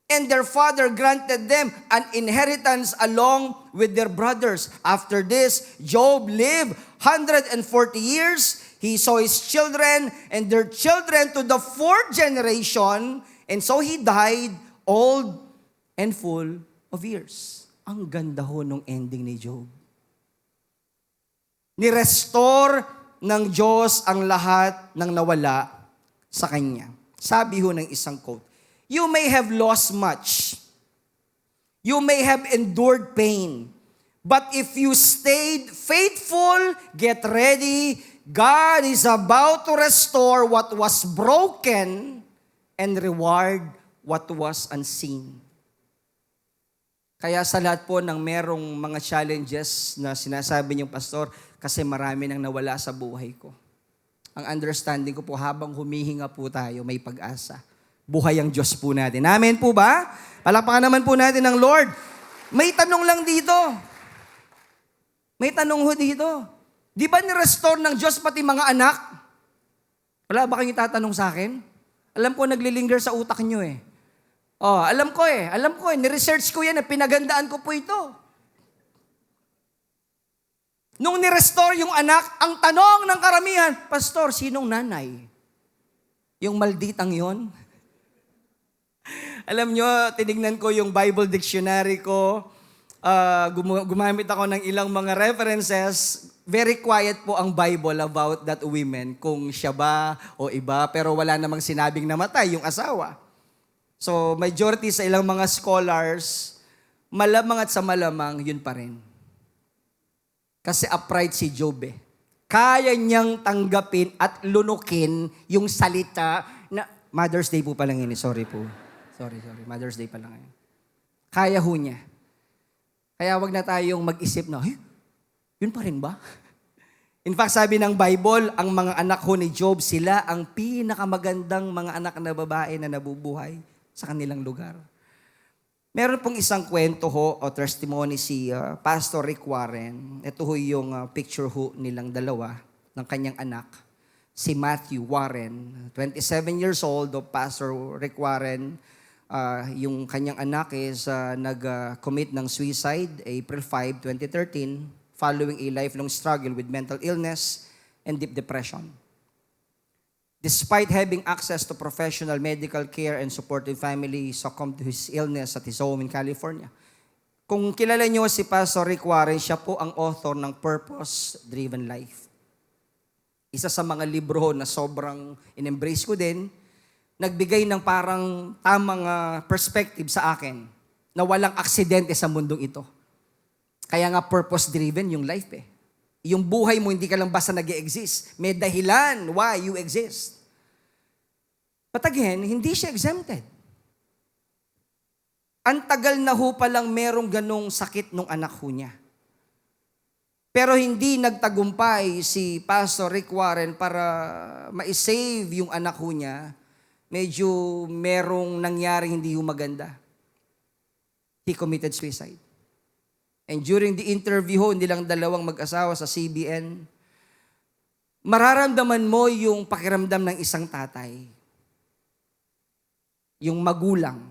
[SPEAKER 1] And their father granted them an inheritance along with their brothers. After this, Job lived 140 years. He saw his children and their children to the 4th generation, and so he died old and full of years. Ang ganda ho nung ending ni Job. Ni-restore ng Diyos ang lahat ng nawala sa kanya. Sabi ho ng isang quote, you may have lost much. You may have endured pain. But if you stayed faithful, get ready. God is about to restore what was broken and reward what was unseen. Kaya sa lahat po ng merong mga challenges na sinasabi niyong pastor, kasi marami nang nawala sa buhay ko. Ang understanding ko po, habang humihinga po tayo, may pag-asa. Buhay ang Diyos po natin. Amen po ba? Palakpakan naman po natin ng Lord. May tanong lang dito. May tanong ho dito. Di ba ni-restore ng Diyos pati mga anak? Wala ba kayong itatanong sa akin? Alam ko naglilinger sa utak nyo eh. Oh, alam ko eh. Ni-research ko yan, pinagandaan ko po ito. Nung ni-restore yung anak, ang tanong ng karamihan, Pastor, sinong nanay? Yung malditang yon? Alam nyo, tinignan ko yung Bible dictionary ko. Gumamit ako ng ilang mga references. Very quiet po ang Bible about that women. Kung siya ba o iba, pero wala namang sinabing namatay yung asawa. So, majority sa ilang mga scholars, malamang at sa malamang, yun pa rin. Kasi upright si Job eh. Kaya niyang tanggapin at lunukin yung salita na, Mother's Day po palang yun, sorry po. Sorry. Mother's Day pa lang ngayon. Kaya ho niya. Kaya wag na tayong mag-isip na, yun pa rin ba? In fact, sabi ng Bible, ang mga anak ho ni Job, sila ang pinakamagandang mga anak na babae na nabubuhay sa kanilang lugar. Meron pong isang kwento ho o testimony si Pastor Rick Warren. Ito ho yung picture ho nilang dalawa ng kanyang anak. Si Matthew Warren, 27 years old, of Pastor Rick Warren. Yung kanyang anak is nag-commit ng suicide April 5, 2013 following a lifelong struggle with mental illness and deep depression. Despite having access to professional medical care and supportive family, he succumbed to his illness at his home in California. Kung kilala niyo si Pastor Rick Warren, siya po ang author ng Purpose-Driven Life. Isa sa mga libro na sobrang in-embrace ko din, nagbigay ng parang tamang perspective sa akin na walang aksidente sa mundong ito. Kaya nga purpose-driven yung life eh. Yung buhay mo, hindi ka lang basta nag-e-exist. May dahilan why you exist. But again, hindi siya exempted. Ang tagal na ho palang merong ganong sakit nung anak ho niya. Pero hindi nagtagumpay si Pastor Rick Warren para ma-save yung anak ho niya. Medyo merong nangyari hindi ho maganda. He committed suicide. And during the interview ho, nilang dalawang mag-asawa sa CBN, mararamdaman mo yung pakiramdam ng isang tatay. Yung magulang.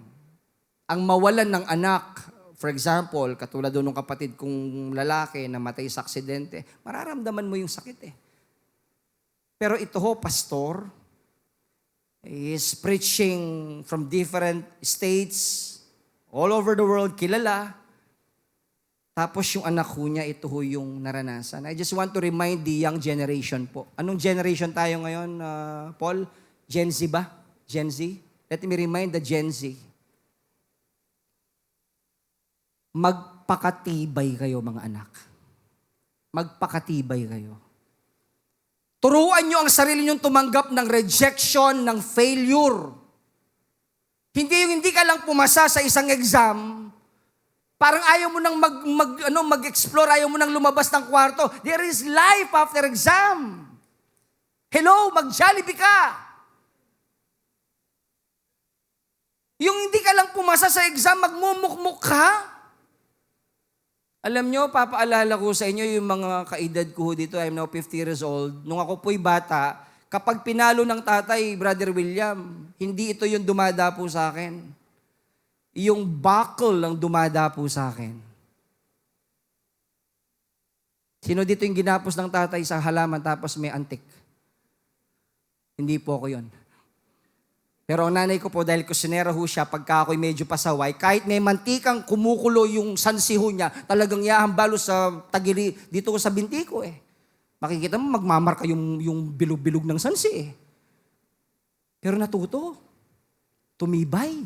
[SPEAKER 1] Ang mawalan ng anak, for example, katulad doon ng kapatid kong lalaki na matay sa aksidente, mararamdaman mo yung sakit eh. Pero ito ho, pastor, is preaching from different states, all over the world, kilala. Tapos yung anak ko niya, ito ho yung naranasan. I just want to remind the young generation po. Anong generation tayo ngayon, Paul? Gen Z ba? Gen Z? Let me remind the Gen Z. Magpakatibay kayo, mga anak. Magpakatibay kayo. Turuan nyo ang sarili nyong tumanggap ng rejection, ng failure. Hindi yung hindi ka lang pumasa sa isang exam, parang ayaw mo nang mag-explore, ayaw mo nang lumabas ng kwarto. There is life after exam. Hello, mag-Jollibee ka. Yung hindi ka lang pumasa sa exam, magmumukmuk ka. Alam nyo, papaalala ko sa inyo yung mga kaedad ko dito, I'm now 50 years old. Nung ako po'y bata, kapag pinalo ng tatay, Brother William, hindi ito yung dumadapo sa akin. Yung buckle lang dumadapo sa akin. Sino dito yung ginapos ng tatay sa halaman tapos may antik? Hindi po ako yun. Pero ang nanay ko po, dahil kusinera ho siya, pagka ako'y medyo pasaway, kahit may mantikang kumukulo yung sansi ho niya, talagang iahambalo sa tagili, dito ko sa binti ko eh. Makikita mo, magmamarka yung bilog-bilog ng sansi eh. Pero natuto. Tumibay.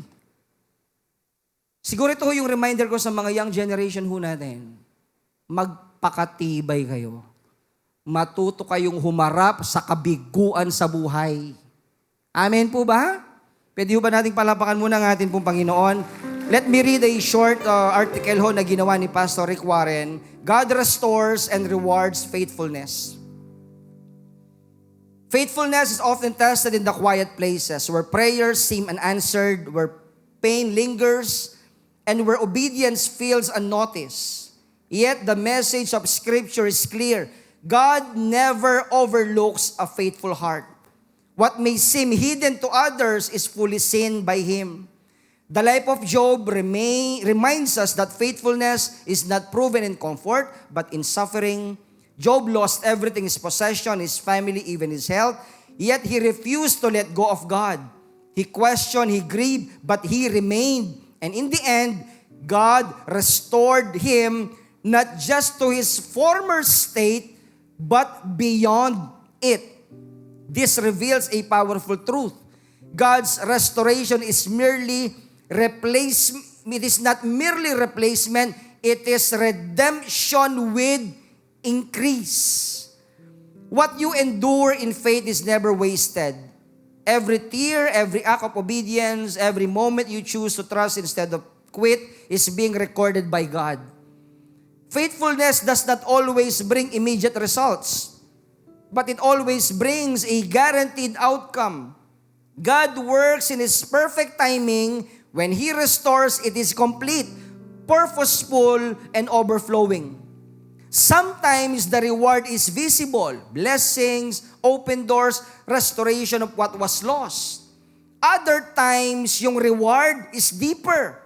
[SPEAKER 1] Siguro ito yung reminder ko sa mga young generation ho natin. Magpakatibay kayo. Matuto kayong humarap sa kabiguan sa buhay. Amen po ba? Pwede ho ba nating palapakan muna ng ating pong Panginoon? Let me read a short article ho na ginawa ni Pastor Rick Warren. God restores and rewards faithfulness. Faithfulness is often tested in the quiet places where prayers seem unanswered, where pain lingers, and where obedience feels unnoticed. Yet the message of Scripture is clear. God never overlooks a faithful heart. What may seem hidden to others is fully seen by Him. The life of Job reminds us that faithfulness is not proven in comfort, but in suffering. Job lost everything, his possession, his family, even his health. Yet he refused to let go of God. He questioned, he grieved, but he remained. And in the end, God restored him not just to his former state, but beyond it. This reveals a powerful truth. God's restoration is merely replacement. It is not merely replacement, it is redemption with increase. What you endure in faith is never wasted. Every tear, every act of obedience, every moment you choose to trust instead of quit is being recorded by God. Faithfulness does not always bring immediate results, but it always brings a guaranteed outcome. God works in His perfect timing. When He restores, it is complete, purposeful, and overflowing. Sometimes the reward is visible, blessings, open doors, restoration of what was lost. Other times, yung reward is deeper,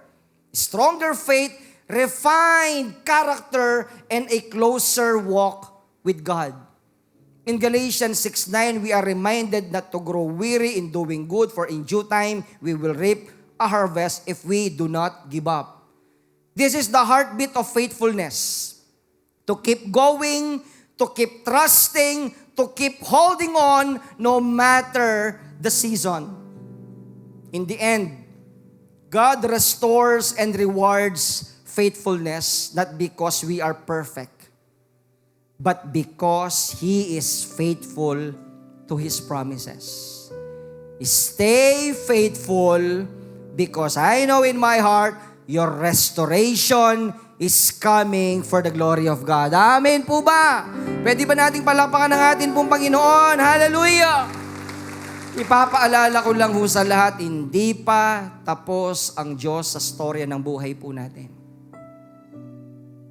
[SPEAKER 1] stronger faith, refined character, and a closer walk with God. In Galatians 6:9, we are reminded not to grow weary in doing good, for in due time we will reap a harvest if we do not give up. This is the heartbeat of faithfulness. To keep going, to keep trusting, to keep holding on no matter the season. In the end, God restores and rewards faithfulness not because we are perfect, but because He is faithful to His promises. Stay faithful because I know in my heart your restoration is coming for the glory of God. Amen po ba? Pwede ba nating palakpakan ng atin pong Panginoon? Hallelujah! Ipapaalala ko lang ho sa lahat, hindi pa tapos ang Diyos sa storya ng buhay po natin.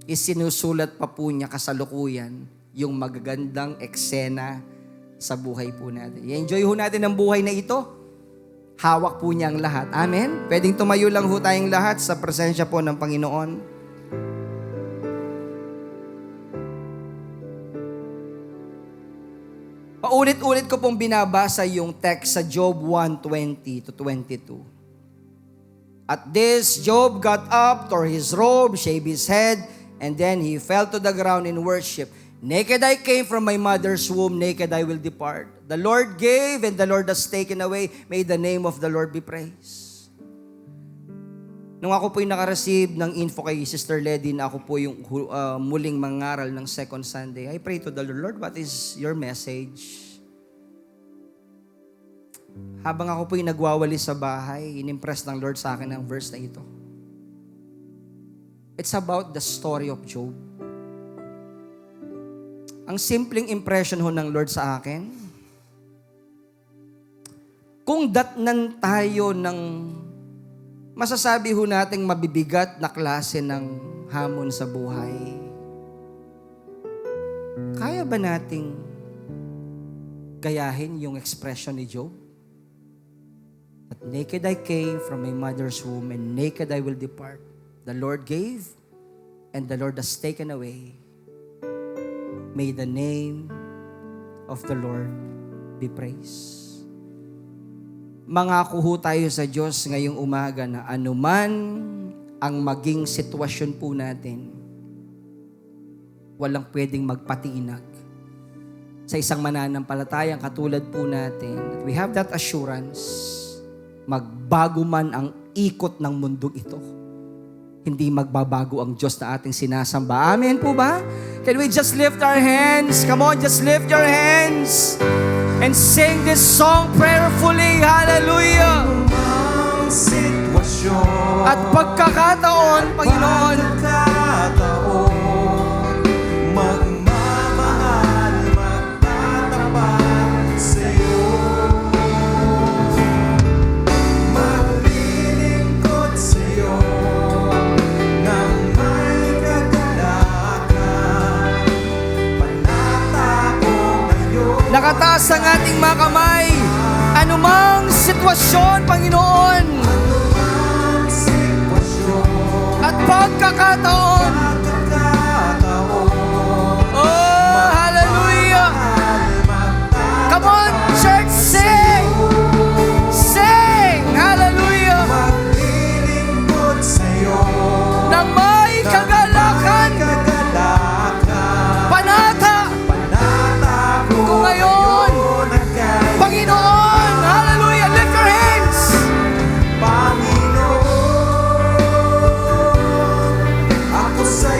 [SPEAKER 1] Isinusulat pa po niya kasalukuyan yung magagandang eksena sa buhay po natin. I-enjoy ho natin ang buhay na ito. Hawak po niya ang lahat. Amen? Pwedeng tumayo lang ho tayong lahat sa presensya po ng Panginoon. Paulit-ulit ko pong binabasa yung text sa Job 1:20-22. At this, Job got up, tore his robe, shaved his head, and then he fell to the ground in worship. Naked I came from my mother's womb, naked I will depart. The Lord gave, and the Lord has taken away. May the name of the Lord be praised. Nung ako po'y nakareceive ng info kay Sister Ledy na ako po yung muling mangaral ng Second Sunday, I pray to the Lord, what is your message? Habang ako po'y nagwawali sa bahay, inimpress ng Lord sa akin ang verse na ito. It's about the story of Job. Ang simpleng impression ho ng Lord sa akin, kung datnan tayo ng masasabi ho nating mabibigat na klase ng hamon sa buhay, kaya ba nating gayahin yung expression ni Job? But naked I came from my mother's womb, and naked I will depart. The Lord gave, and the Lord has taken away. May the name of the Lord be praised. Mangako ho tayo sa Diyos ngayong umaga na anuman ang maging sitwasyon po natin, walang pwedeng magpatinag sa isang mananampalatayang katulad po natin. We have that assurance, magbago man ang ikot ng mundong ito, hindi magbabago ang Diyos na ating sinasamba. Amen po ba? Can we just lift our hands? Come on, just lift your hands and sing this song prayerfully. Hallelujah! At pagkakataon, Panginoon,
[SPEAKER 2] magmamahal, magtatapat sa'yo, maglilingkod sa'yo nang may kagalakan, panata ko ngayon.
[SPEAKER 1] nakataas ang ating mga kamay. Anumang sitwasyon, Panginoon,
[SPEAKER 2] Anumang sitwasyon
[SPEAKER 1] at pagkakataon. Oh, hallelujah! Come on, church, sing! Sing! Hallelujah!
[SPEAKER 2] maglilingkod sa'yo
[SPEAKER 1] Nang may kagalakan, panata
[SPEAKER 2] ko
[SPEAKER 1] ngayon. Panginoon, hallelujah! Lift your hands!
[SPEAKER 2] Panginoon, ako sa'yo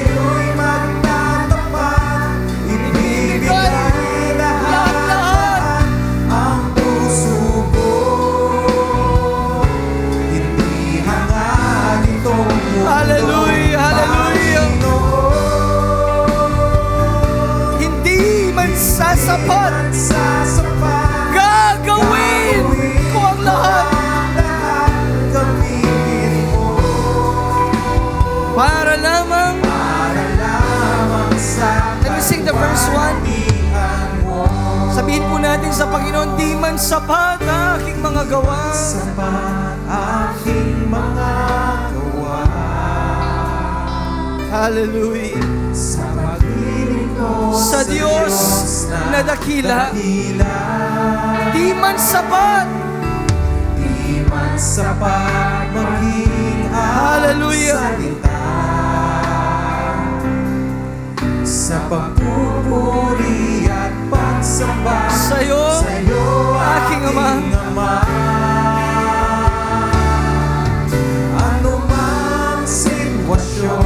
[SPEAKER 1] sapat aking mga gawa.
[SPEAKER 2] sapat aking mga gawa.
[SPEAKER 1] Hallelujah.
[SPEAKER 2] Sa pag-ibig ko
[SPEAKER 1] Sa Diyos na dakila,
[SPEAKER 2] dakila,
[SPEAKER 1] di man sapat.
[SPEAKER 2] di man sapat maging
[SPEAKER 1] Hallelujah.
[SPEAKER 2] salita. Sa pagpupuri at pagsamba
[SPEAKER 1] Sa'yo, aking Ama.
[SPEAKER 2] Ano mang sitwasyon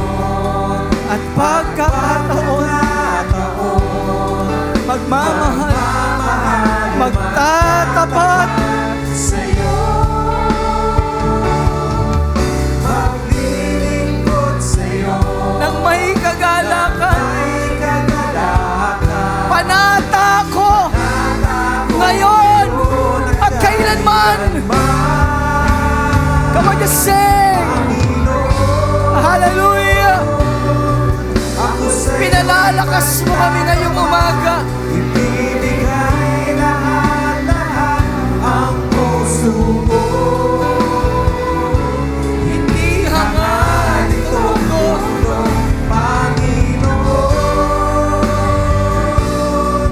[SPEAKER 1] At pagkakataon, magmamahal, magtatapat,
[SPEAKER 2] sa'yo, maglilingkod sa'yo,
[SPEAKER 1] ng may kagalakan.
[SPEAKER 2] ay kagalakan.
[SPEAKER 1] Panata ko ngayon at kailanman. Come on, just sing. Hallelujah.
[SPEAKER 2] Ako sa'yo,
[SPEAKER 1] Pinalalakas mo kami ngayong umaga.
[SPEAKER 2] ibibigay lahat ang puso ko.
[SPEAKER 1] Hindi hangad itong mundo.
[SPEAKER 2] Panginoon,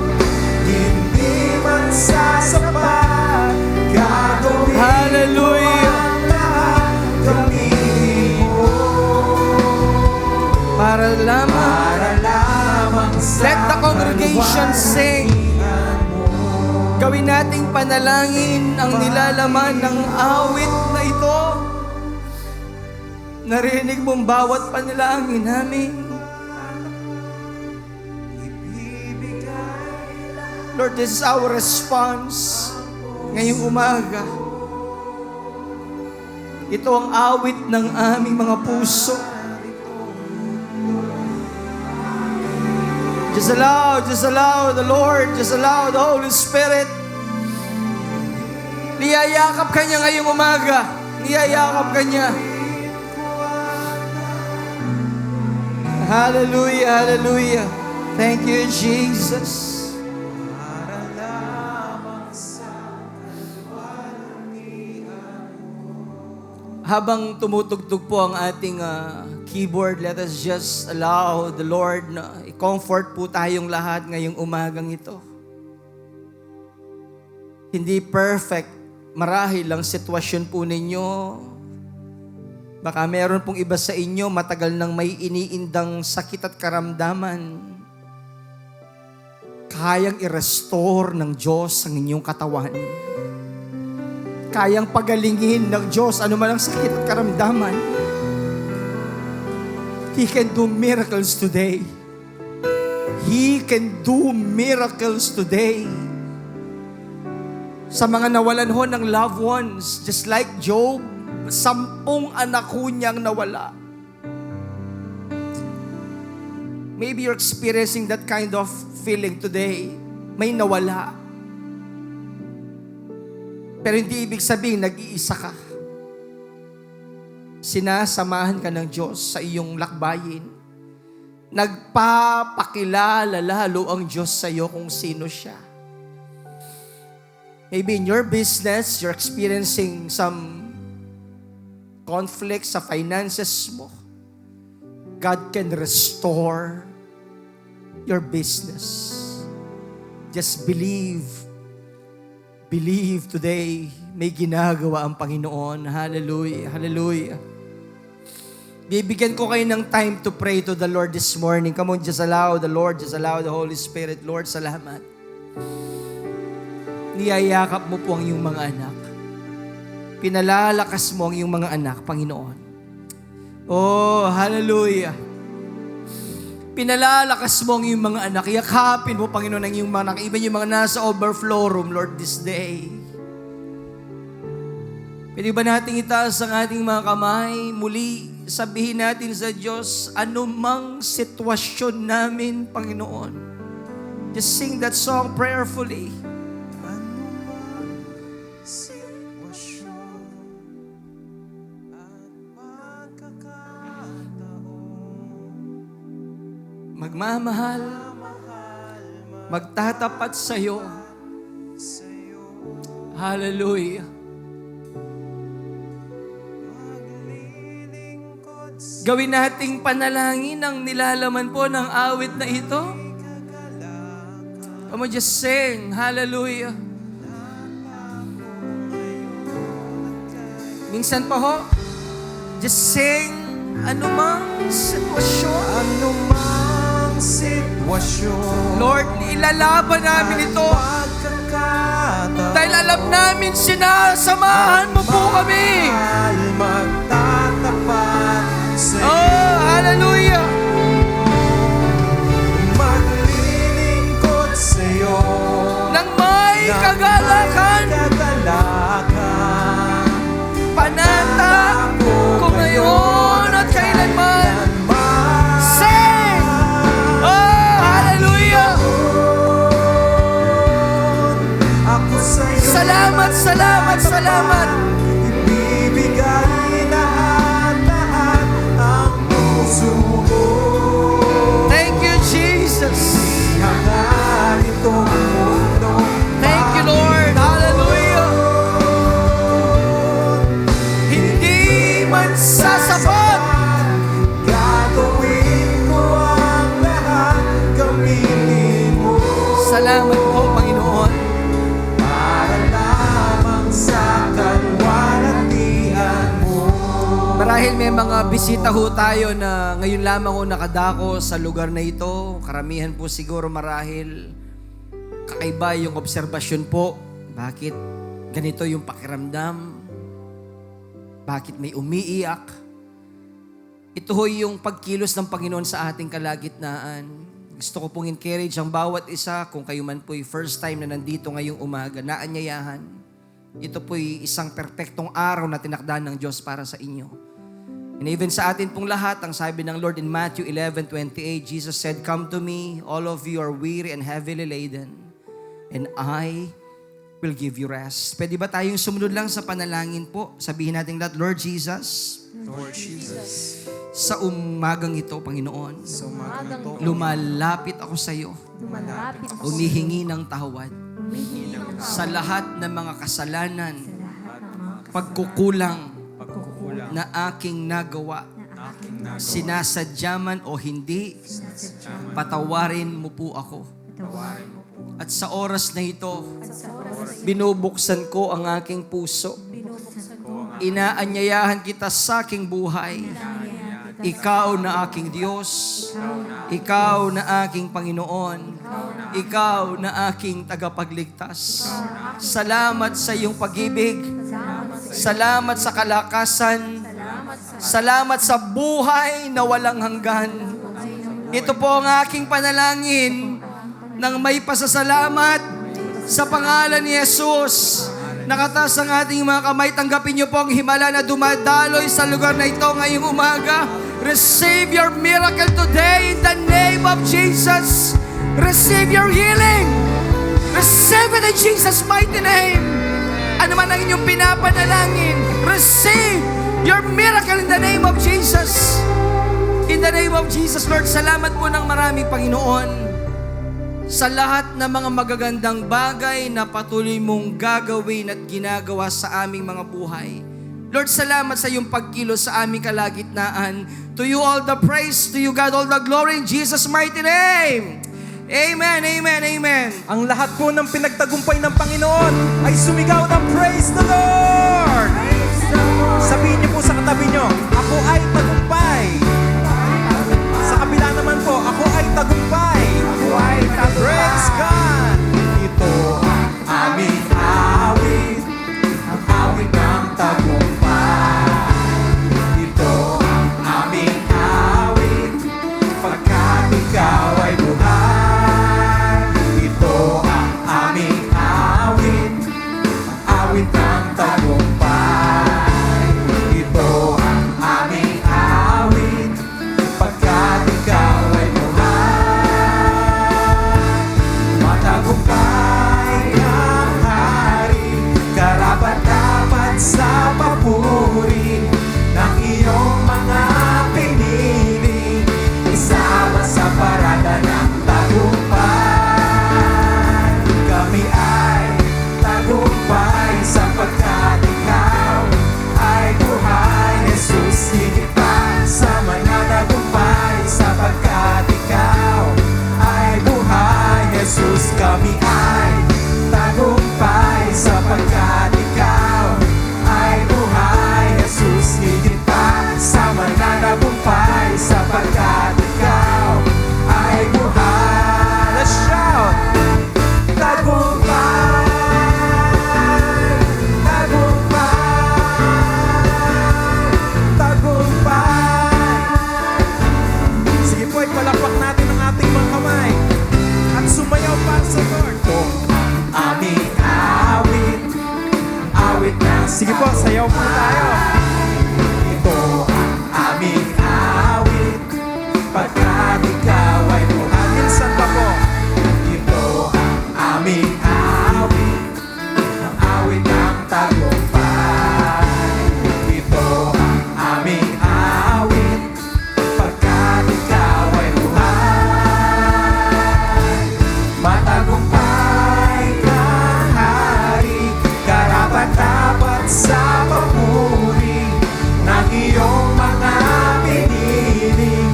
[SPEAKER 2] hindi man sasapat, gagawin
[SPEAKER 1] Hallelujah.
[SPEAKER 2] ang lahat, gamitin mo
[SPEAKER 1] Para lamang,
[SPEAKER 2] para lamang sa
[SPEAKER 1] let the congregation sing. Gawin nating panalangin ang nilalaman ng awit na ito. Narinig mong bawat panalangin namin. Lord, this is our response ngayong umaga. Ito ang awit ng aming mga puso. Just allow the Lord, just allow the Holy Spirit. Niyayakap ka niya ngayong umaga. Niyayakap ka niya. Hallelujah, hallelujah. Thank you, Jesus. Habang tumutugtog po ang ating keyboard, let us just allow the Lord na i-comfort po tayong lahat ngayong umagang ito. Hindi perfect, marahil ang sitwasyon po ninyo. Baka meron pong iba sa inyo matagal nang may iniindang sakit at karamdaman. Kayang i-restore ng Diyos ang inyong katawan. Kayang pagalingin ng Diyos ano man ang sakit at karamdaman. He can do miracles today. He can do miracles today. Sa mga nawalan ho ng loved ones, just like Job, 10 anak ho niyang nawala. Maybe you're experiencing that kind of feeling today. May nawala. Pero hindi ibig sabihin nag-iisa ka. Sinasamahan ka ng Diyos sa iyong lakbayin. Nagpapakilala lalo ang Diyos sa iyo kung sino siya. Maybe in your business, you're experiencing some conflict sa finances mo. God can restore your business. Just believe. Believe today, may ginagawa ang Panginoon. Hallelujah, hallelujah. Bibigyan ko kayo ng time to pray to the Lord this morning. Come on, just allow the Lord, just allow the Holy Spirit. Lord, salamat. Niyayakap mo po ang iyong mga anak. Pinalalakas mo ang iyong mga anak, Panginoon. Oh, hallelujah. Pinalalakas mo ang iyong mga anak. Yakapin mo, Panginoon, ang iyong mga anak. Even yung mga nasa overflow room, Lord, this day. Pwede ba natin itaas ang ating mga kamay? Muli, sabihin natin sa Diyos, anumang sitwasyon namin, Panginoon. Just sing that song prayerfully. Magmamahal, magtatapat sa iyo.
[SPEAKER 3] Hallelujah. Gawin nating panalangin ang nilalaman po ng awit na ito. Come on, just sing. Hallelujah. Minsan pa ho, just sing anumang sitwasyon.
[SPEAKER 2] Anumang sitwasyon,
[SPEAKER 3] Lord, ilalaban namin ito.
[SPEAKER 2] pagkakataon,
[SPEAKER 3] Dahil alam namin sinasamahan mo po kami.
[SPEAKER 2] mahal, magtatapat sa'yo.
[SPEAKER 3] Oh, hallelujah.
[SPEAKER 2] Maglilingkod sa'yo
[SPEAKER 3] Nang may kagalakan,
[SPEAKER 2] kagalakan,
[SPEAKER 3] panata ko ngayon at kailanman. Sing! Oh, hallelujah.
[SPEAKER 2] Ako sa'yo
[SPEAKER 3] Salamat, salamat, salamat.
[SPEAKER 2] ibibigay lahat ang puso mo.
[SPEAKER 3] Thank you, Jesus.
[SPEAKER 2] Hanggang itong mundo.
[SPEAKER 3] Thank you, Lord. Hallelujah. Hindi man sasapat.
[SPEAKER 2] Gagawin mo ang lahat, gamitin mo
[SPEAKER 3] Salamat po, Panginoon.
[SPEAKER 2] para lamang sa kalwalhatian mo.
[SPEAKER 3] Marahil may mga bisita ho tayo na ngayon lamang ho nakadako sa lugar na ito. Karamihan po siguro marahil kakaiba yung obserbasyon po. Bakit ganito yung pakiramdam? Bakit may umiiyak? Ito ho yung pagkilos ng Panginoon sa ating kalagitnaan. Gusto ko pong encourage ang bawat isa, kung kayo man po'y first time na nandito ngayong umaga, naanyayahan. Ito po'y isang perpektong araw na tinakda ng Diyos para sa inyo. And even sa atin pong lahat, ang sabi ng Lord in Matthew 11:28, Jesus said, "Come to me, all of you are weary and heavily laden, and I will give you rest." Pwede ba tayong sumunod lang sa panalangin po? Sabihin natin lahat, Lord Jesus, sa umagang ito, Panginoon, lumalapit ako sa iyo, humihingi ng tawad sa lahat ng mga kasalanan, pagkukulang na aking nagawa, sinasadya man o hindi, patawarin mo po ako. At sa oras na ito, binubuksan ko ang aking puso. Inaanyayahan kita sa aking buhay. Ikaw na aking Diyos. Ikaw na aking Panginoon. Ikaw na aking tagapagligtas. Salamat sa iyong pag-ibig. Salamat sa kalakasan. Salamat sa buhay na walang hanggan. Ito po ang aking panalangin ng may pasasalamat sa pangalan ni Jesus. Nakataas ang ating mga kamay. Tanggapin niyo po ang himala na dumadaloy sa lugar na ito ngayong umaga. Receive your miracle today in the name of Jesus. Receive your healing. Receive it in Jesus' mighty name. Ano man ang inyong pinapanalangin, receive your miracle in the name of Jesus. In the name of Jesus, Lord, salamat po ng marami, Panginoon, sa lahat ng mga magagandang bagay na patuloy mong gagawin at ginagawa sa aming mga buhay. Lord, salamat sa iyong pagkilos sa aming kalagitnaan. To you all the praise, to you God all the glory in Jesus' mighty name. Amen, amen, amen.
[SPEAKER 2] Ang lahat po ng pinagtagumpay ng Panginoon ay sumigaw ng praise the Lord! Sabihin niyo po sa katabi niyo, ako ay tagumpay. Sa kabila naman po, ako ay tagumpay. Praise God! Ito ang aming awit, ang awit ng tagumpay. Ito ang aming awit, pagkat ikaw ay buhay. Ito ang aming awit, ang awit ng Sige po, sayaw po tayo. Ito ang aming awit, pagkat ikaw ay buhay. Minsan pa po. Ito ang aming awit, ang awit ng tagumpay. Ito ang aming awit, pagkat ikaw ay buhay. Matagumpay kang hari, karapat-dapat sa papuri ng iyong mga pinili,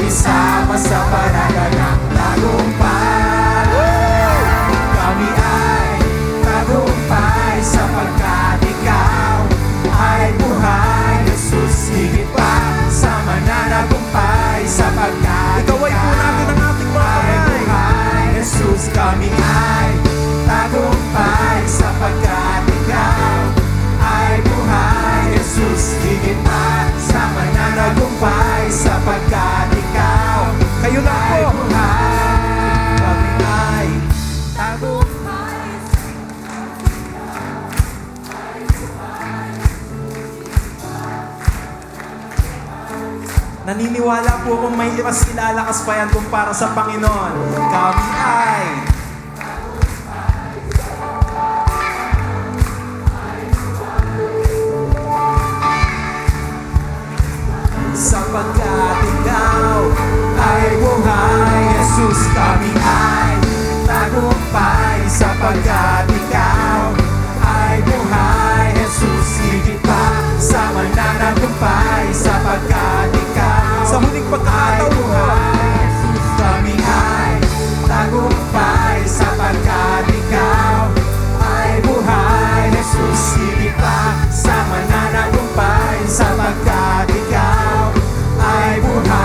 [SPEAKER 2] isama sa panagalang tagumpay. Kami ay tagumpay sapagkat ikaw ay buhay. Jesus, higit pa sa mananagumpay sapagkat ikaw ay po natin ang ating mga kamay. Jesus, kami ay tagumpay sapagkat ikaw ay buhay. Jesus, higit pa sa mananagumpay sapagkat ikaw kayo lang po ay buhay. Kami ay tagumpay. Naniniwala po kung may mas ilalakas pa yan kumpara sa Panginoon. Kami ay sapagkat ikaw ay buhay. Jesus, kami ay tagumpay sapagkat ikaw ay buhay. Jesus, higit pa sa mananagumpay sapagkat ikaw sa huling pagkakataon ay buhay. Jesus, kami ay tagumpay sapagkat ikaw ay buhay. Jesus, higit pa sa mananagumpay sapagkat ikaw ay buhay.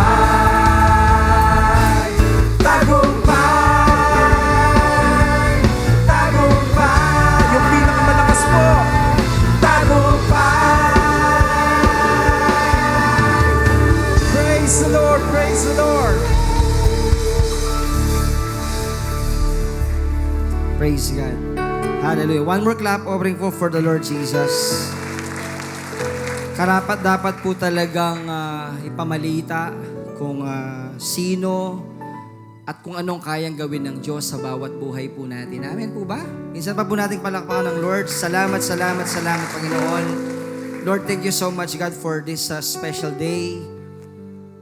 [SPEAKER 2] Tagumpay, tagumpay. Yung pinakamalakas po. Tagumpay. Praise the Lord, praise the Lord.
[SPEAKER 1] Praise God. Hallelujah. One more clap offering po for the Lord Jesus. Karapat dapat po talagang ipamalita kung sino at kung anong kayang gawin ng Diyos sa bawat buhay po natin. Amen po ba? Minsan pa po nating palakpakan ng Lord. Salamat, salamat, salamat, Panginoon. Lord, thank you so much, God, for this special day.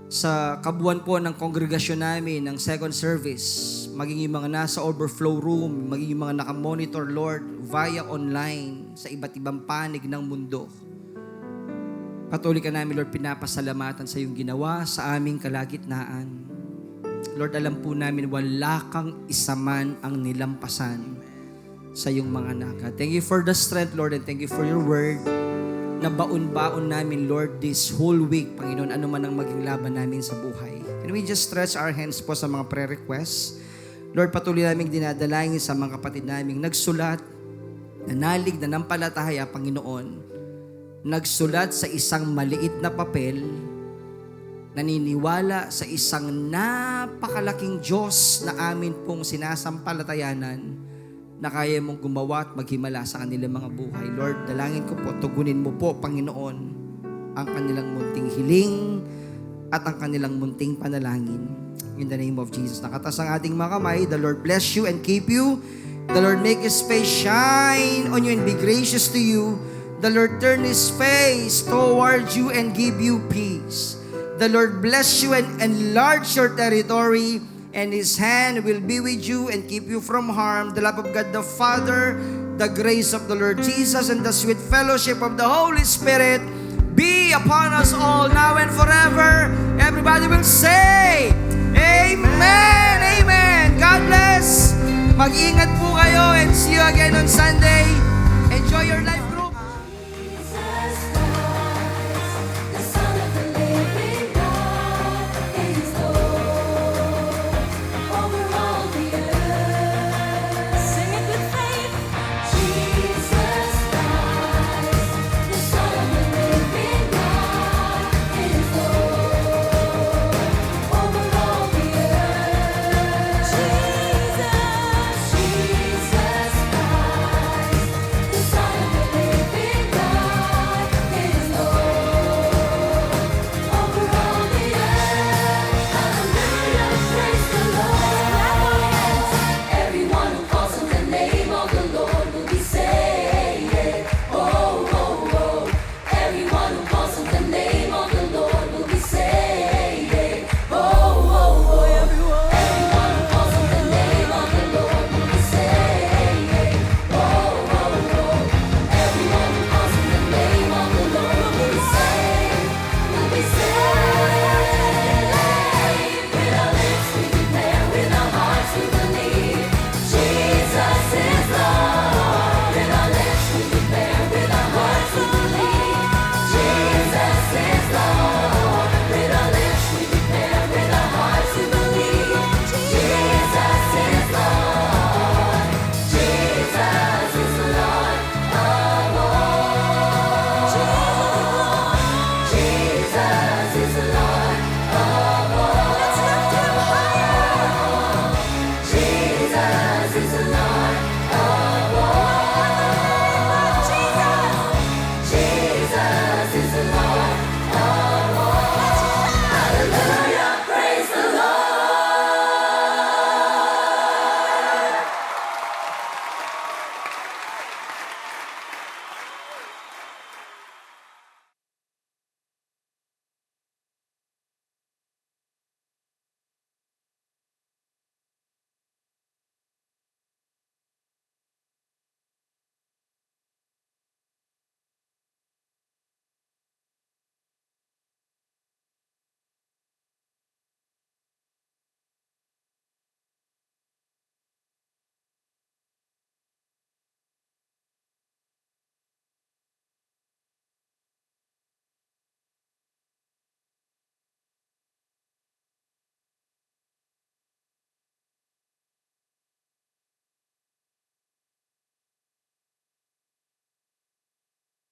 [SPEAKER 1] Sa kabuuan po ng kongregasyon namin, ng second service, maging yung mga nasa overflow room, maging yung mga nakamonitor, Lord, via online, sa iba't ibang panig ng mundo. Patuloy ka namin, Lord, pinapasalamatan sa iyong ginawa sa aming kalagitnaan. Lord, alam po namin wala kang isa man ang nilampasan sa iyong mga anak. Thank you for the strength, Lord, and thank you for your word na baon-baon namin, Lord, this whole week, Panginoon, ano man ang maging laban namin sa buhay. Can we just stretch our hands po sa mga prayer requests? Lord, patuloy namin dinadalangin sa mga kapatid naming nagsulat, nanalig na nampalataya, Panginoon, nagsulat sa isang maliit na papel, naniniwala sa isang napakalaking Diyos na amin pong sinasampalatayanan na kaya mong gumawa at maghimala sa kanilang mga buhay. Lord, dalangin ko po, tugunin mo po, Panginoon, ang kanilang munting hiling at ang kanilang munting panalangin. In the name of Jesus. Nakatas ang ating mga kamay. The Lord bless you and keep you. The Lord make His face shine on you and be gracious to you. The Lord turn His face towards you and give you peace. The Lord bless you and enlarge your territory, and His hand will be with you and keep you from harm. The love of God the Father, the grace of the Lord Jesus, and the sweet fellowship of the Holy Spirit be upon us all now and forever. Everybody will say, Amen! Amen! God bless! Mag-ingat po kayo and see you again on Sunday. Enjoy your life.